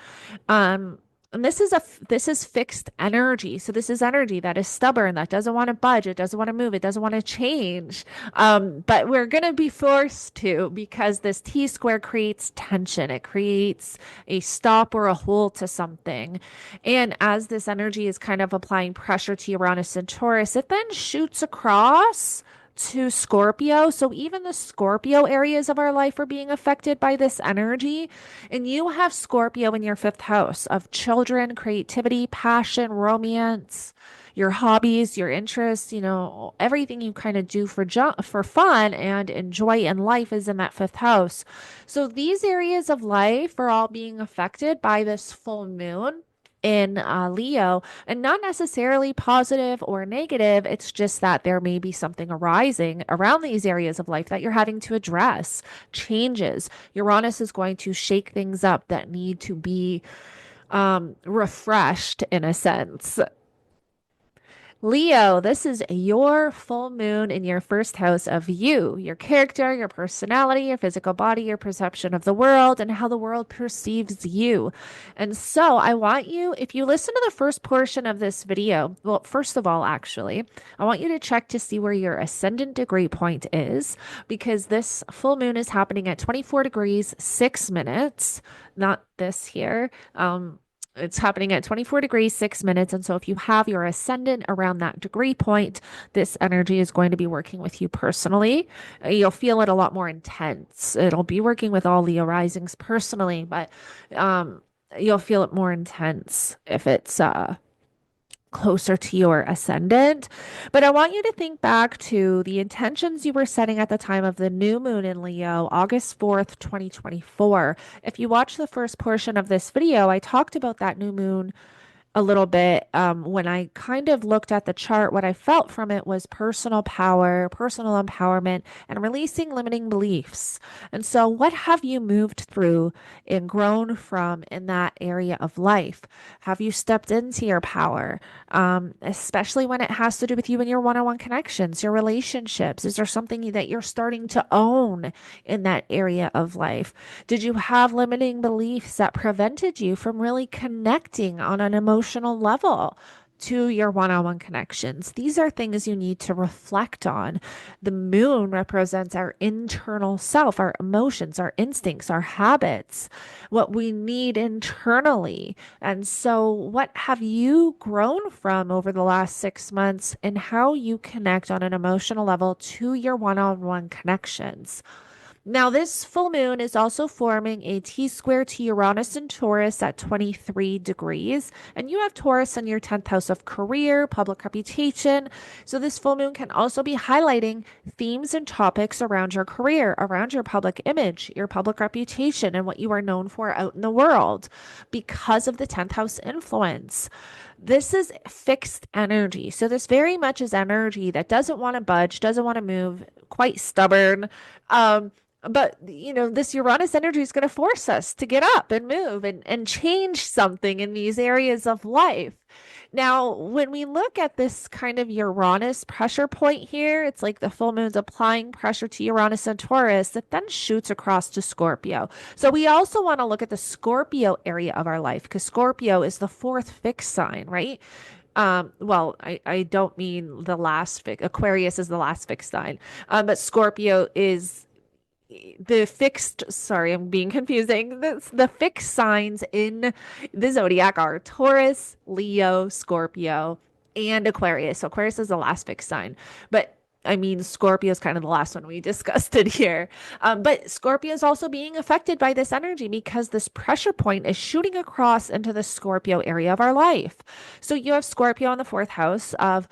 And this is fixed energy. So this is energy that is stubborn, that doesn't want to budge, it doesn't want to move, it doesn't want to change. But we're going to be forced to because this T square creates tension. It creates a stop or a hold to something. And as this energy is kind of applying pressure to Uranus and Taurus, it then shoots across to Scorpio. So even the Scorpio areas of our life are being affected by this energy. And you have Scorpio in your fifth house of children, creativity, passion, romance, your hobbies, your interests, everything you kind of do for fun and enjoy in life is in that fifth house. So these areas of life are all being affected by this full moon in Leo, and not necessarily positive or negative. It's just that there may be something arising around these areas of life that you're having to address, changes. Uranus is going to shake things up that need to be refreshed in a sense. Leo, this is your full moon in your first house of you, your character, your personality, your physical body, your perception of the world, and how the world perceives you. And so I want you, if you listen to the first portion of this video, well, first of all, actually, I want you to check to see where your ascendant degree point is, because this full moon is happening at 24 degrees, 6 minutes, not this here. It's happening at 24 degrees, 6 minutes. And so if you have your ascendant around that degree point, this energy is going to be working with you personally. You'll feel it a lot more intense. It'll be working with all Leo risings personally, but you'll feel it more intense if it's closer to your ascendant. But I want you to think back to the intentions you were setting at the time of the new moon in Leo, August 4th, 2024. If you watch the first portion of this video, I talked about that new moon a little bit. When I kind of looked at the chart, what I felt from it was personal power, personal empowerment, and releasing limiting beliefs. And so, what have you moved through and grown from in that area of life? Have you stepped into your power, especially when it has to do with you and your one on one connections, your relationships? Is there something that you're starting to own in that area of life? Did you have limiting beliefs that prevented you from really connecting on an emotional level to your one on one connections? These are things you need to reflect on. The moon represents our internal self, our emotions, our instincts, our habits, what we need internally. And so, what have you grown from over the last 6 months and how you connect on an emotional level to your one on one connections? Now, this full moon is also forming a T square to Uranus and Taurus at 23 degrees. And you have Taurus in your 10th house of career, public reputation. So, this full moon can also be highlighting themes and topics around your career, around your public image, your public reputation, and what you are known for out in the world because of the 10th house influence. This is fixed energy. So, this very much is energy that doesn't want to budge, doesn't want to move, quite stubborn. But this Uranus energy is going to force us to get up and move and change something in these areas of life. Now, when we look at this kind of Uranus pressure point here, it's like the full moon's applying pressure to Uranus and Taurus that then shoots across to Scorpio. So we also want to look at the Scorpio area of our life because Scorpio is the fourth fixed sign, right? Well, I don't mean the last fixed. Aquarius is the last fixed sign. But Scorpio is the fixed, sorry, I'm being confusing. The fixed signs in the zodiac are Taurus, Leo, Scorpio, and Aquarius. So Aquarius is the last fixed sign. But I mean, Scorpio is kind of the last one we discussed it here. But Scorpio is also being affected by this energy because this pressure point is shooting across into the Scorpio area of our life. So you have Scorpio in the fourth house of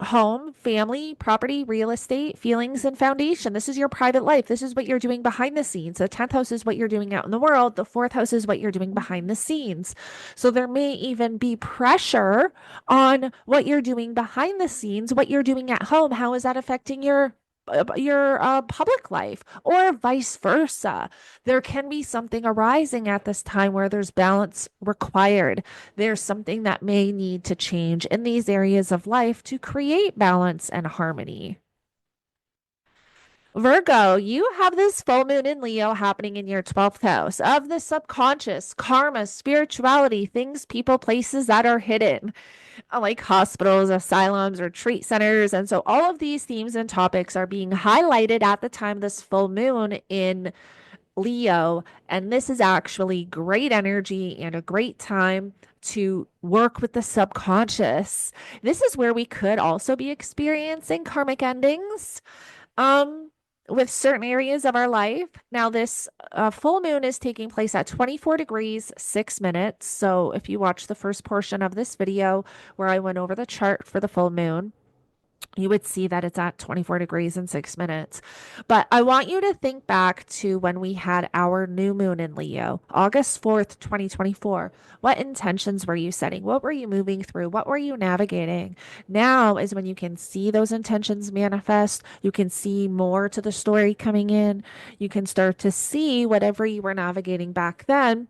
home, family, property, real estate, feelings, and foundation. This is your private life. This is what you're doing behind the scenes. The 10th house is what you're doing out in the world. The fourth house is what you're doing behind the scenes. So there may even be pressure on what you're doing behind the scenes, what you're doing at home. How is that affecting your public life or vice versa? There can be something arising at this time where there's balance required. There's something that may need to change in these areas of life to create balance and harmony. Virgo, you have this full moon in Leo happening in your 12th house of the subconscious, karma, spirituality, things, people, places that are hidden, like hospitals, asylums, retreat centers. And so all of these themes and topics are being highlighted at the time of this full moon in Leo. And this is actually great energy and a great time to work with the subconscious. This is where we could also be experiencing karmic endings um with certain areas of our life. Now this full moon is taking place at 24 degrees 6 minutes. So if you watch the first portion of this video where I went over the chart for the full moon, you would see that it's at 24 degrees and 6 minutes. But I want you to think back to when we had our new moon in Leo, August 4th, 2024. What intentions were you setting? What were you moving through? What were you navigating? Now is when you can see those intentions manifest. You can see more to the story coming in. You can start to see whatever you were navigating back then.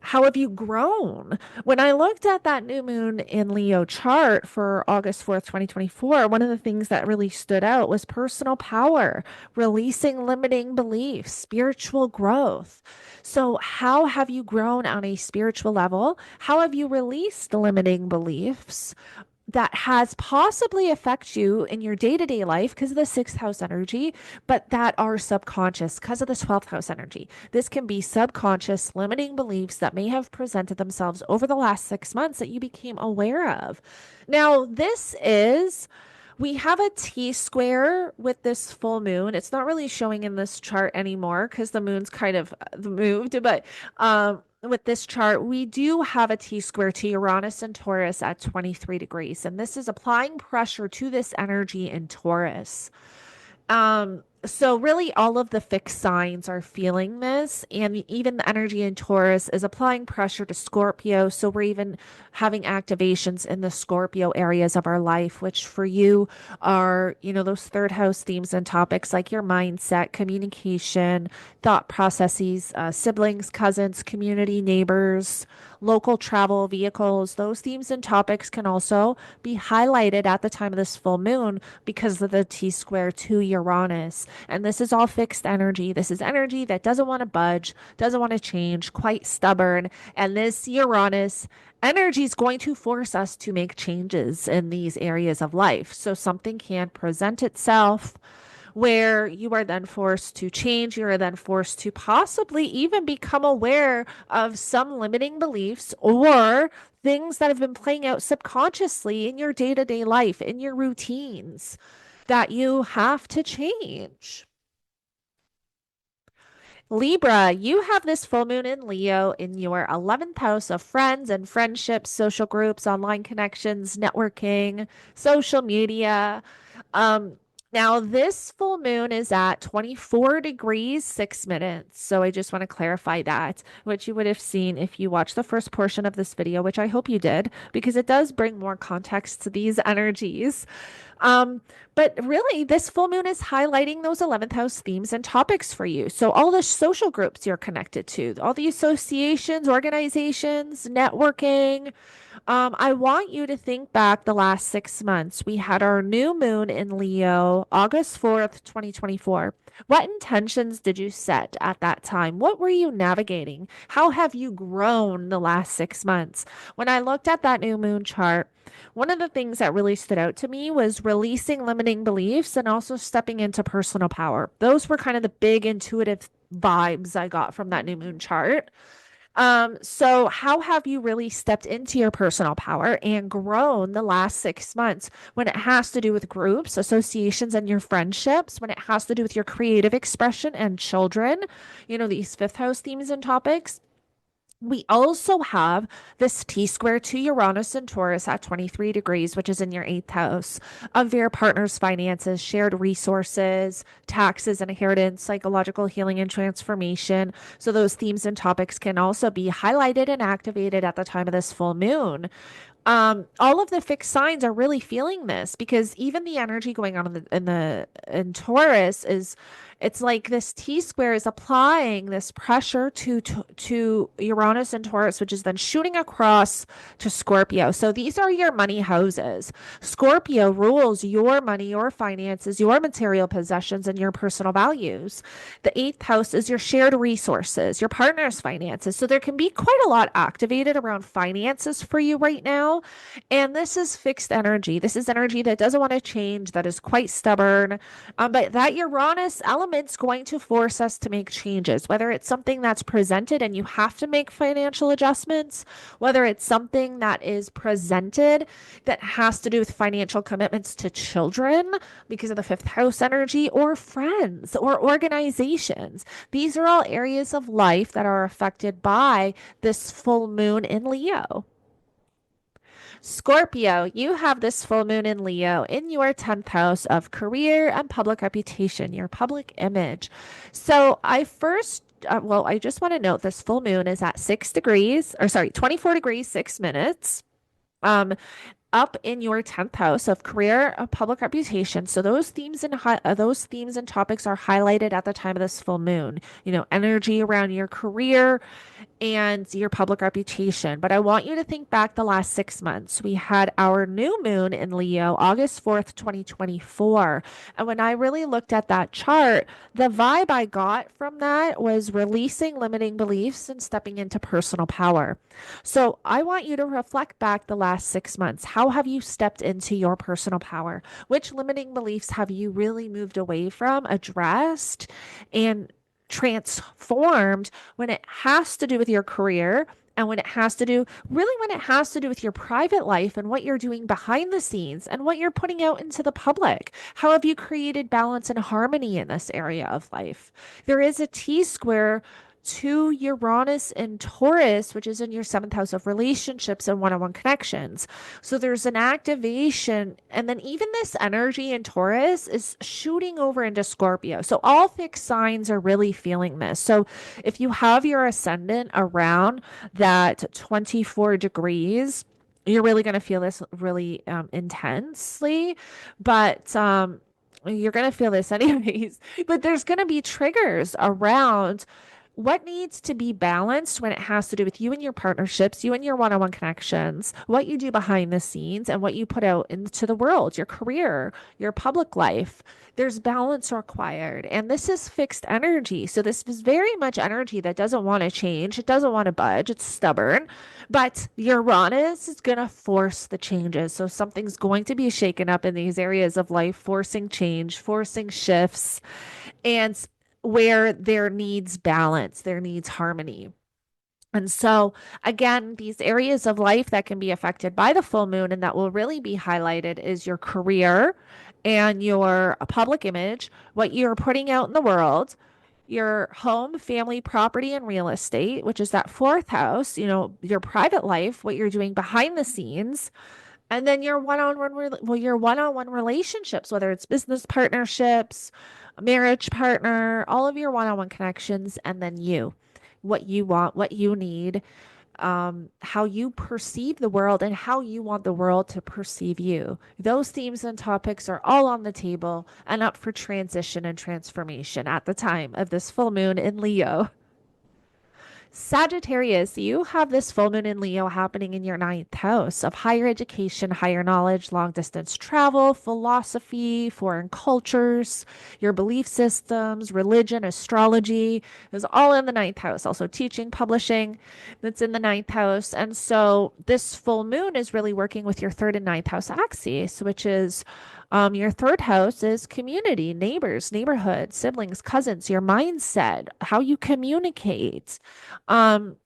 How have you grown? When I looked at that new moon in Leo chart for August 4th, 2024, one of the things that really stood out was personal power, releasing limiting beliefs, spiritual growth. So, how have you grown on a spiritual level? How have you released limiting beliefs that has possibly affect you in your day-to-day life because of the sixth house energy, but that are subconscious because of the 12th house energy? This can be subconscious limiting beliefs that may have presented themselves over the last 6 months that you became aware of. Now, we have a T square with this full moon. It's not really showing in this chart anymore because the moon's kind of moved, but with this chart, we do have a T square to Uranus and Taurus at 23 degrees, and this is applying pressure to this energy in Taurus. So really all of the fixed signs are feeling this, and even the energy in Taurus is applying pressure to Scorpio. So we're even having activations in the Scorpio areas of our life, which for you are, those third house themes and topics like your mindset, communication, thought processes, siblings, cousins, community, neighbors, local travel, vehicles. Those themes and topics can also be highlighted at the time of this full moon because of the T square to Uranus. And this is all fixed energy. This is energy that doesn't want to budge, doesn't want to change, quite stubborn. And this Uranus energy is going to force us to make changes in these areas of life. So something can present itself where you are then forced to change. You are then forced to possibly even become aware of some limiting beliefs or things that have been playing out subconsciously in your day to day life, in your routines that you have to change. Libra, you have this full moon in Leo in your 11th house of friends and friendships, social groups, online connections, networking, social media. Um, Now, this full moon is at 24 degrees 6 minutes. So I just want to clarify that, which you would have seen if you watched the first portion of this video, which I hope you did, because it does bring more context to these energies. But really, this full moon is highlighting those 11th house themes and topics for you. So, all the social groups you're connected to, all the associations, organizations, networking. I want you to think back the last 6 months. We had our new moon in Leo, August 4th, 2024. What intentions did you set at that time? What were you navigating? How have you grown the last 6 months? When I looked at that new moon chart, one of the things that really stood out to me was releasing limiting beliefs and also stepping into personal power. Those were kind of the big intuitive vibes I got from that new moon chart. So how have you really stepped into your personal power and grown the last 6 months when it has to do with groups, associations, and your friendships, when it has to do with your creative expression and children, these fifth house themes and topics? We also have this T square to Uranus and Taurus at 23 degrees, which is in your eighth house of your partner's finances, shared resources, taxes, and inheritance, psychological healing and transformation. So those themes and topics can also be highlighted and activated at the time of this full moon. All of the fixed signs are really feeling this because even the energy going on in Taurus is it's like this T square is applying this pressure to Uranus and Taurus, which is then shooting across to Scorpio. So these are your money houses. Scorpio rules your money, your finances, your material possessions, and your personal values. The eighth house is your shared resources, your partner's finances. So there can be quite a lot activated around finances for you right now. And this is fixed energy. This is energy that doesn't want to change, that is quite stubborn. But that Uranus element's going to force us to make changes, whether it's something that's presented and you have to make financial adjustments, whether it's something that is presented that has to do with financial commitments to children because of the fifth house energy, or friends or organizations. These are all areas of life that are affected by this full moon in Leo. Scorpio, you have this full moon in Leo in your 10th house of career and public reputation, your public image. So I just want to note this full moon is at 6 degrees, or sorry, 24 degrees, 6 minutes. Um, Up in your 10th house of career and public reputation. So those themes and topics are highlighted at the time of this full moon. Energy around your career and your public reputation. But I want you to think back the last 6 months. We had our new moon in Leo, August 4th, 2024. And when I really looked at that chart, the vibe I got from that was releasing limiting beliefs and stepping into personal power. So I want you to reflect back the last 6 months. How have you stepped into your personal power? Which limiting beliefs have you really moved away from, addressed, and transformed when it has to do with your career, and when it has to do with your private life and what you're doing behind the scenes and what you're putting out into the public? How have you created balance and harmony in this area of life? There is a T square to Uranus and Taurus, which is in your seventh house of relationships and one-on-one connections. So there's an activation, and then even this energy in Taurus is shooting over into Scorpio. So all fixed signs are really feeling this. So if you have your ascendant around that 24 degrees, you're really going to feel this really intensely. But you're going to feel this anyways. But there's going to be triggers around what needs to be balanced when it has to do with you and your partnerships, you and your one-on-one connections, what you do behind the scenes, and what you put out into the world, your career, your public life. There's balance required. And this is fixed energy. So this is very much energy that doesn't want to change. It doesn't want to budge. It's stubborn. But Uranus is going to force the changes. So something's going to be shaken up in these areas of life, forcing change, forcing shifts. And where there needs balance, there needs harmony. And so, again, these areas of life that can be affected by the full moon and that will really be highlighted is your career and your public image, what you're putting out in the world, your home, family, property, and real estate, which is that fourth house, your private life, what you're doing behind the scenes, and then your one-on-one relationships, whether it's business partnerships, a marriage partner, all of your one-on-one connections, and then what you want, what you need, how you perceive the world, and how you want the world to perceive you. Those themes and topics are all on the table and up for transition and transformation at the time of this full moon in Leo. Sagittarius, you have this full moon in Leo happening in your ninth house of higher education, higher knowledge, long distance travel, philosophy, foreign cultures, your belief systems, religion, astrology is all in the ninth house. Also, teaching, publishing, that's in the ninth house. And so, this full moon is really working with your third and ninth house axis, which is your third house is community, neighbors, neighborhood, siblings, cousins, your mindset, how you communicate. But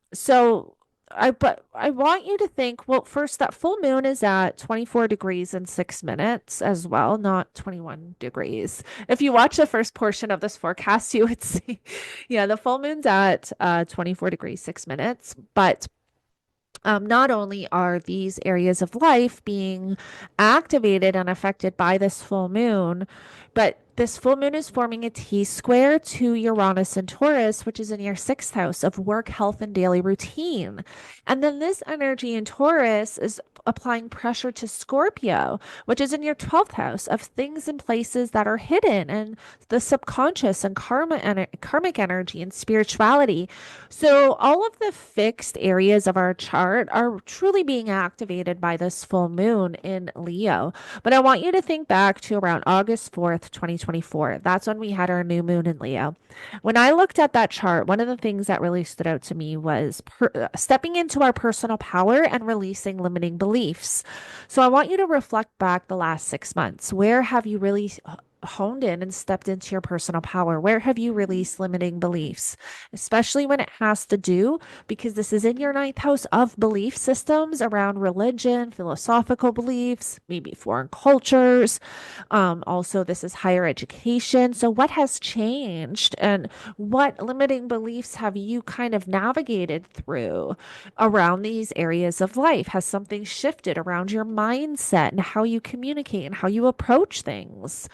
I want you to think, well, first, that full moon is at 24 degrees and 6 minutes as well, not 21 degrees. If you watch the first portion of this forecast, you would see, yeah, the full moon's at 24 degrees, 6 minutes. But not only are these areas of life being activated and affected by this full moon, but This full moon is forming a T square to Uranus and Taurus, which is in your sixth house of work, health, and daily routine. And then this energy in Taurus is applying pressure to Scorpio, which is in your 12th house of things and places that are hidden and the subconscious and karmic energy and spirituality. So all of the fixed areas of our chart are truly being activated by this full moon in Leo. But I want you to think back to around August 4th, 2024. That's when we had our new moon in Leo. When I looked at that chart, one of the things that really stood out to me was stepping into our personal power and releasing limiting beliefs. So I want you to reflect back the last 6 months. Where have you really honed in and stepped into your personal power? Where have you released limiting beliefs, especially when it has to do, because this is in your ninth house of belief systems around religion, philosophical beliefs, maybe foreign cultures. Also, this is higher education. So, what has changed and what limiting beliefs have you kind of navigated through around these areas of life? Has something shifted around your mindset and how you communicate and how you approach things?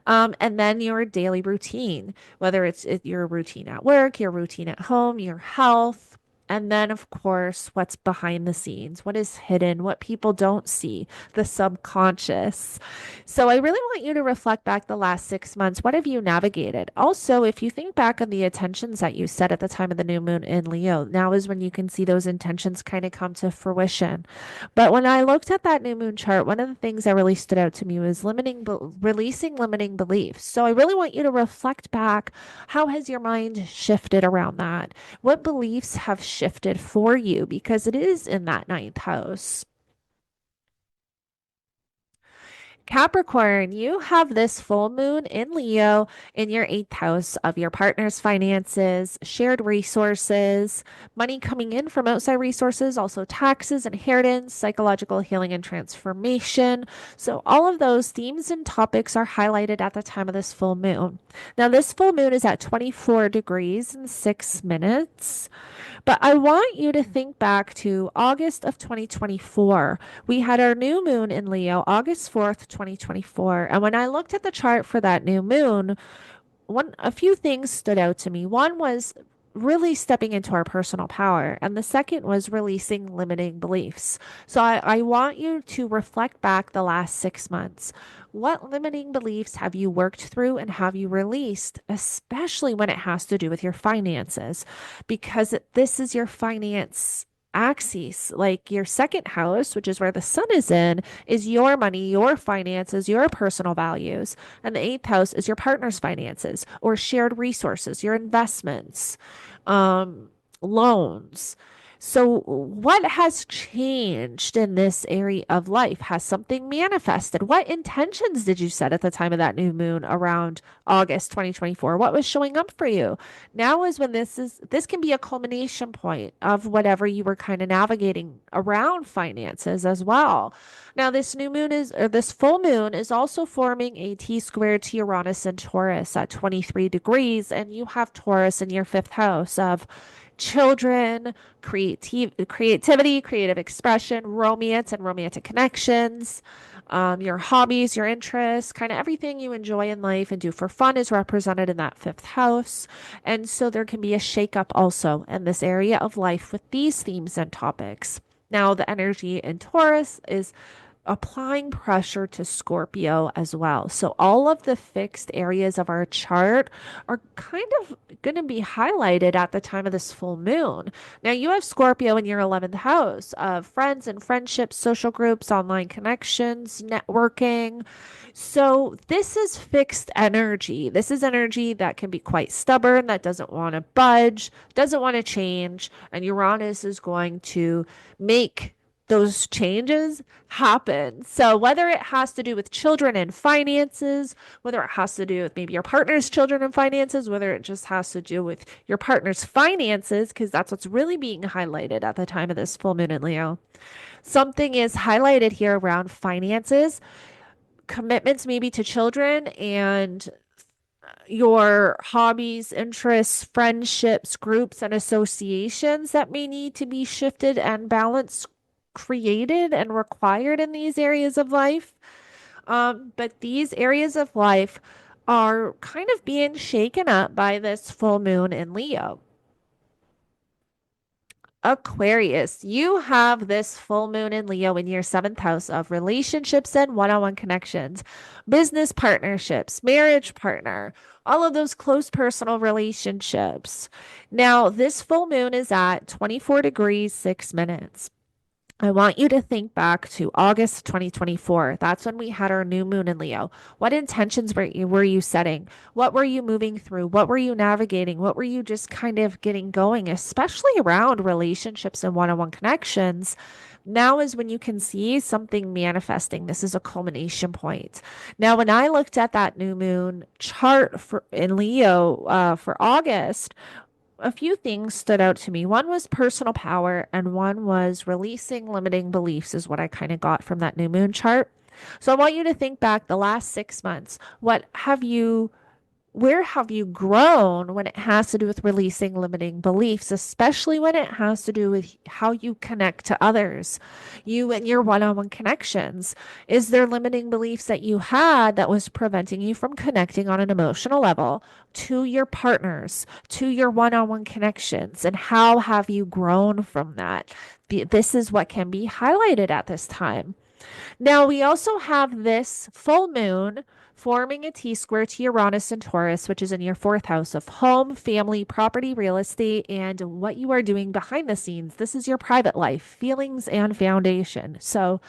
And then your daily routine, whether it's your routine at work, your routine at home, your health. And then, of course, what's behind the scenes, what is hidden, what people don't see, the subconscious. So, I really want you to reflect back the last 6 months. What have you navigated? Also, if you think back on the intentions that you set at the time of the new moon in Leo, now is when you can see those intentions kind of come to fruition. But when I looked at that new moon chart, one of the things that really stood out to me was releasing limiting beliefs. So I really want you to reflect back. How has your mind shifted around that? What beliefs have shifted for you? Because it is in that ninth house. Capricorn, you have this full moon in Leo in your eighth house of your partner's finances, shared resources, money coming in from outside resources, also taxes, inheritance, psychological healing, and transformation. So, all of those themes and topics are highlighted at the time of this full moon. Now, this full moon is at 24 degrees and 6 minutes. But I want you to think back to August of 2024. We had our new moon in Leo, August 4th, 2024. And when I looked at the chart for that new moon, a few things stood out to me. One was really stepping into our personal power, and the second was releasing limiting beliefs. So I want you to reflect back the last 6 months. What limiting beliefs have you worked through and have you released, especially when it has to do with your finances? Because this is your finance axis, like your second house, which is where the sun is your money, your finances, your personal values. And the eighth house is your partner's finances or shared resources, your investments, loans. So, what has changed in this area of life? Has something manifested? What intentions did you set at the time of that new moon around August 2024? What was showing up for you? Now is when this can be a culmination point of whatever you were kind of navigating around finances as well. Now, this full moon is also forming a T squared to Uranus and Taurus at 23 degrees, and you have Taurus in your fifth house of children, creativity, creative expression, romance and romantic connections, your hobbies, your interests, kind of everything you enjoy in life and do for fun is represented in that fifth house. And so there can be a shakeup also in this area of life with these themes and topics. Now, the energy in Taurus is applying pressure to Scorpio as well. So all of the fixed areas of our chart are kind of going to be highlighted at the time of this full moon. Now you have Scorpio in your 11th house of friends and friendships, social groups, online connections, networking. So this is fixed energy. This is energy that can be quite stubborn, that doesn't want to budge, doesn't want to change, and Uranus is going to make those changes happen. So whether it has to do with children and finances, whether it has to do with maybe your partner's children and finances, whether it just has to do with your partner's finances, because that's what's really being highlighted at the time of this full moon in Leo. Something is highlighted here around finances, commitments maybe to children and your hobbies, interests, friendships, groups, and associations that may need to be shifted and balanced, created and required in these areas of life. But these areas of life are kind of being shaken up by this full moon in Leo. Aquarius, you have this full moon in Leo in your seventh house of relationships and one on one connections, business partnerships, marriage partner, all of those close personal relationships. Now, this full moon is at 24 degrees, 6 minutes. I want you to think back to August 2024. That's when we had our new moon in Leo. What intentions were you setting? What were you moving through? What were you navigating? What were you just kind of getting going, especially around relationships and one-on-one connections? Now is when you can see something manifesting. This is a culmination point. Now, when I looked at that new moon chart for in Leo for August, a few things stood out to me. One was personal power, and one was releasing limiting beliefs, is what I kind of got from that new moon chart. So I want you to think back the last 6 months. Where have you grown when it has to do with releasing limiting beliefs, especially when it has to do with how you connect to others, you and your one on one connections? Is there limiting beliefs that you had that was preventing you from connecting on an emotional level to your partners, to your one on one connections? And how have you grown from that? This is what can be highlighted at this time. Now, we also have this full moon forming a T square to Uranus and Taurus, which is in your fourth house of home, family, property, real estate, and what you are doing behind the scenes. This is your private life, feelings, and foundation. So,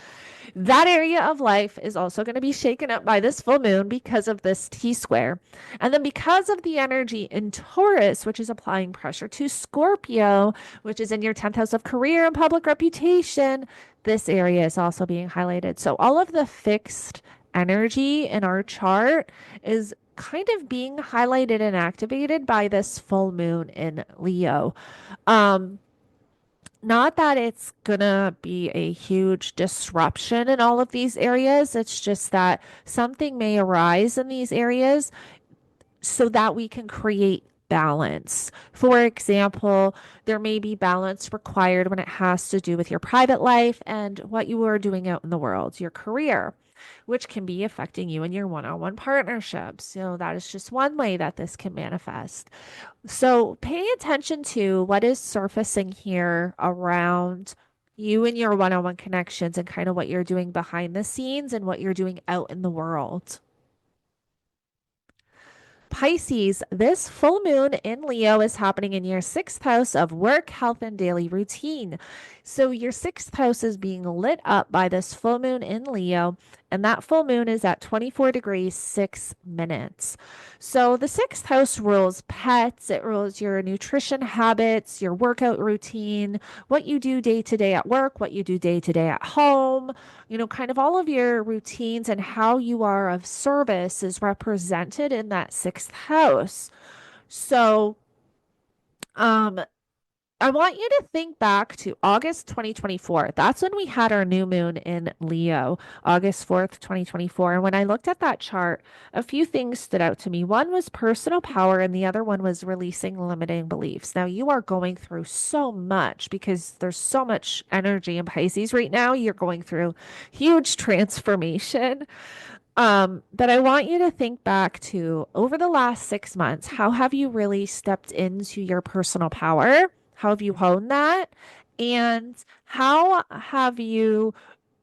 that area of life is also going to be shaken up by this full moon because of this T square. And then because of the energy in Taurus, which is applying pressure to Scorpio, which is in your 10th house of career and public reputation, this area is also being highlighted. So all of the fixed energy in our chart is kind of being highlighted and activated by this full moon in Leo. Um, Not that it's gonna be a huge disruption in all of these areas. It's just that something may arise in these areas so that we can create balance. For example, there may be balance required when it has to do with your private life and what you are doing out in the world, your career, which can be affecting you in your one on one partnerships. So, that is just one way that this can manifest. So pay attention to what is surfacing here around you and your one on one connections and kind of what you're doing behind the scenes and what you're doing out in the world. Pisces, this full moon in Leo is happening in your sixth house of work, health, and daily routine. So, your sixth house is being lit up by this full moon in Leo, and that full moon is at 24 degrees, 6 minutes. So, the sixth house rules pets, it rules your nutrition habits, your workout routine, what you do day to day at work, what you do day to day at home, kind of all of your routines and how you are of service is represented in that sixth house. So, um, I want you to think back to August 2024. That's when we had our new moon in Leo, August 4th, 2024. And when I looked at that chart, a few things stood out to me. One was personal power, and the other one was releasing limiting beliefs. Now, you are going through so much because there's so much energy in Pisces right now. You're going through huge transformation. But I want you to think back to over the last 6 months, how have you really stepped into your personal power? How have you honed that? And how have you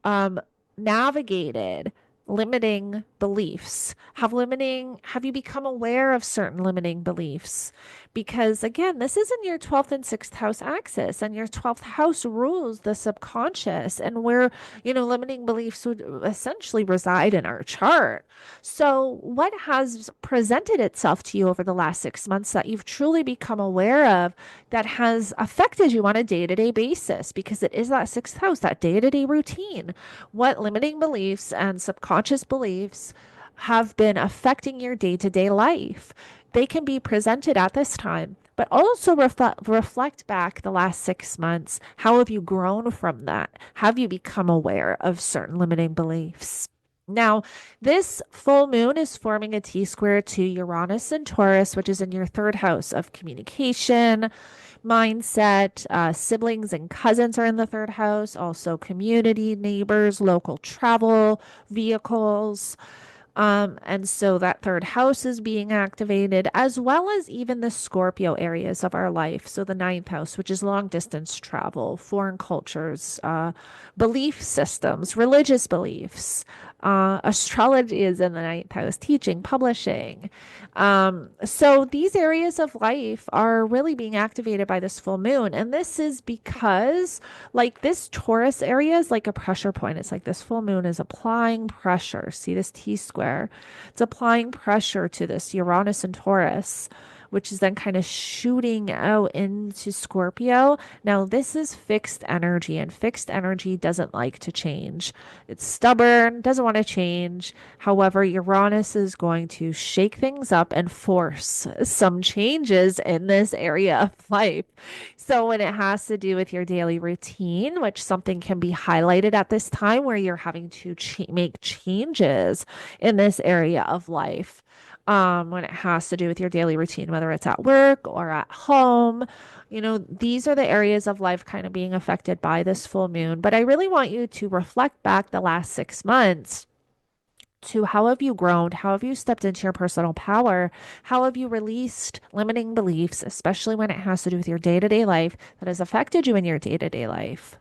um, navigated limiting beliefs? Have you become aware of certain limiting beliefs? Because again, this is in your 12th and 6th house axis, and your 12th house rules the subconscious, and where, limiting beliefs would essentially reside in our chart. So, what has presented itself to you over the last 6 months that you've truly become aware of that has affected you on a day to day basis? Because it is that sixth house, that day to day routine. What limiting beliefs and subconscious beliefs have been affecting your day to day life? They can be presented at this time, but also reflect back the last 6 months. How have you grown from that? Have you become aware of certain limiting beliefs? Now, this full moon is forming a T square to Uranus and Taurus, which is in your third house of communication, mindset. Siblings and cousins are in the third house, also community, neighbors, local travel, vehicles. And so that third house is being activated, as well as even the Scorpio areas of our life. So the ninth house, which is long distance travel, foreign cultures, belief systems, religious beliefs. Astrology is in the ninth house, teaching, publishing. So these areas of life are really being activated by this full moon. And this is because, like, this Taurus area is like a pressure point. It's like this full moon is applying pressure. See this T square? It's applying pressure to this Uranus and Taurus, which is then kind of shooting out into Scorpio. Now, this is fixed energy, and fixed energy doesn't like to change. It's stubborn, doesn't want to change. However, Uranus is going to shake things up and force some changes in this area of life. So, when it has to do with your daily routine, which something can be highlighted at this time where you're having to make changes in this area of life, when it has to do with your daily routine, whether it's at work or at home. These are the areas of life kind of being affected by this full moon. But I really want you to reflect back the last 6 months to how have you grown? How have you stepped into your personal power? How have you released limiting beliefs, especially when it has to do with your day to day life that has affected you in your day to day life?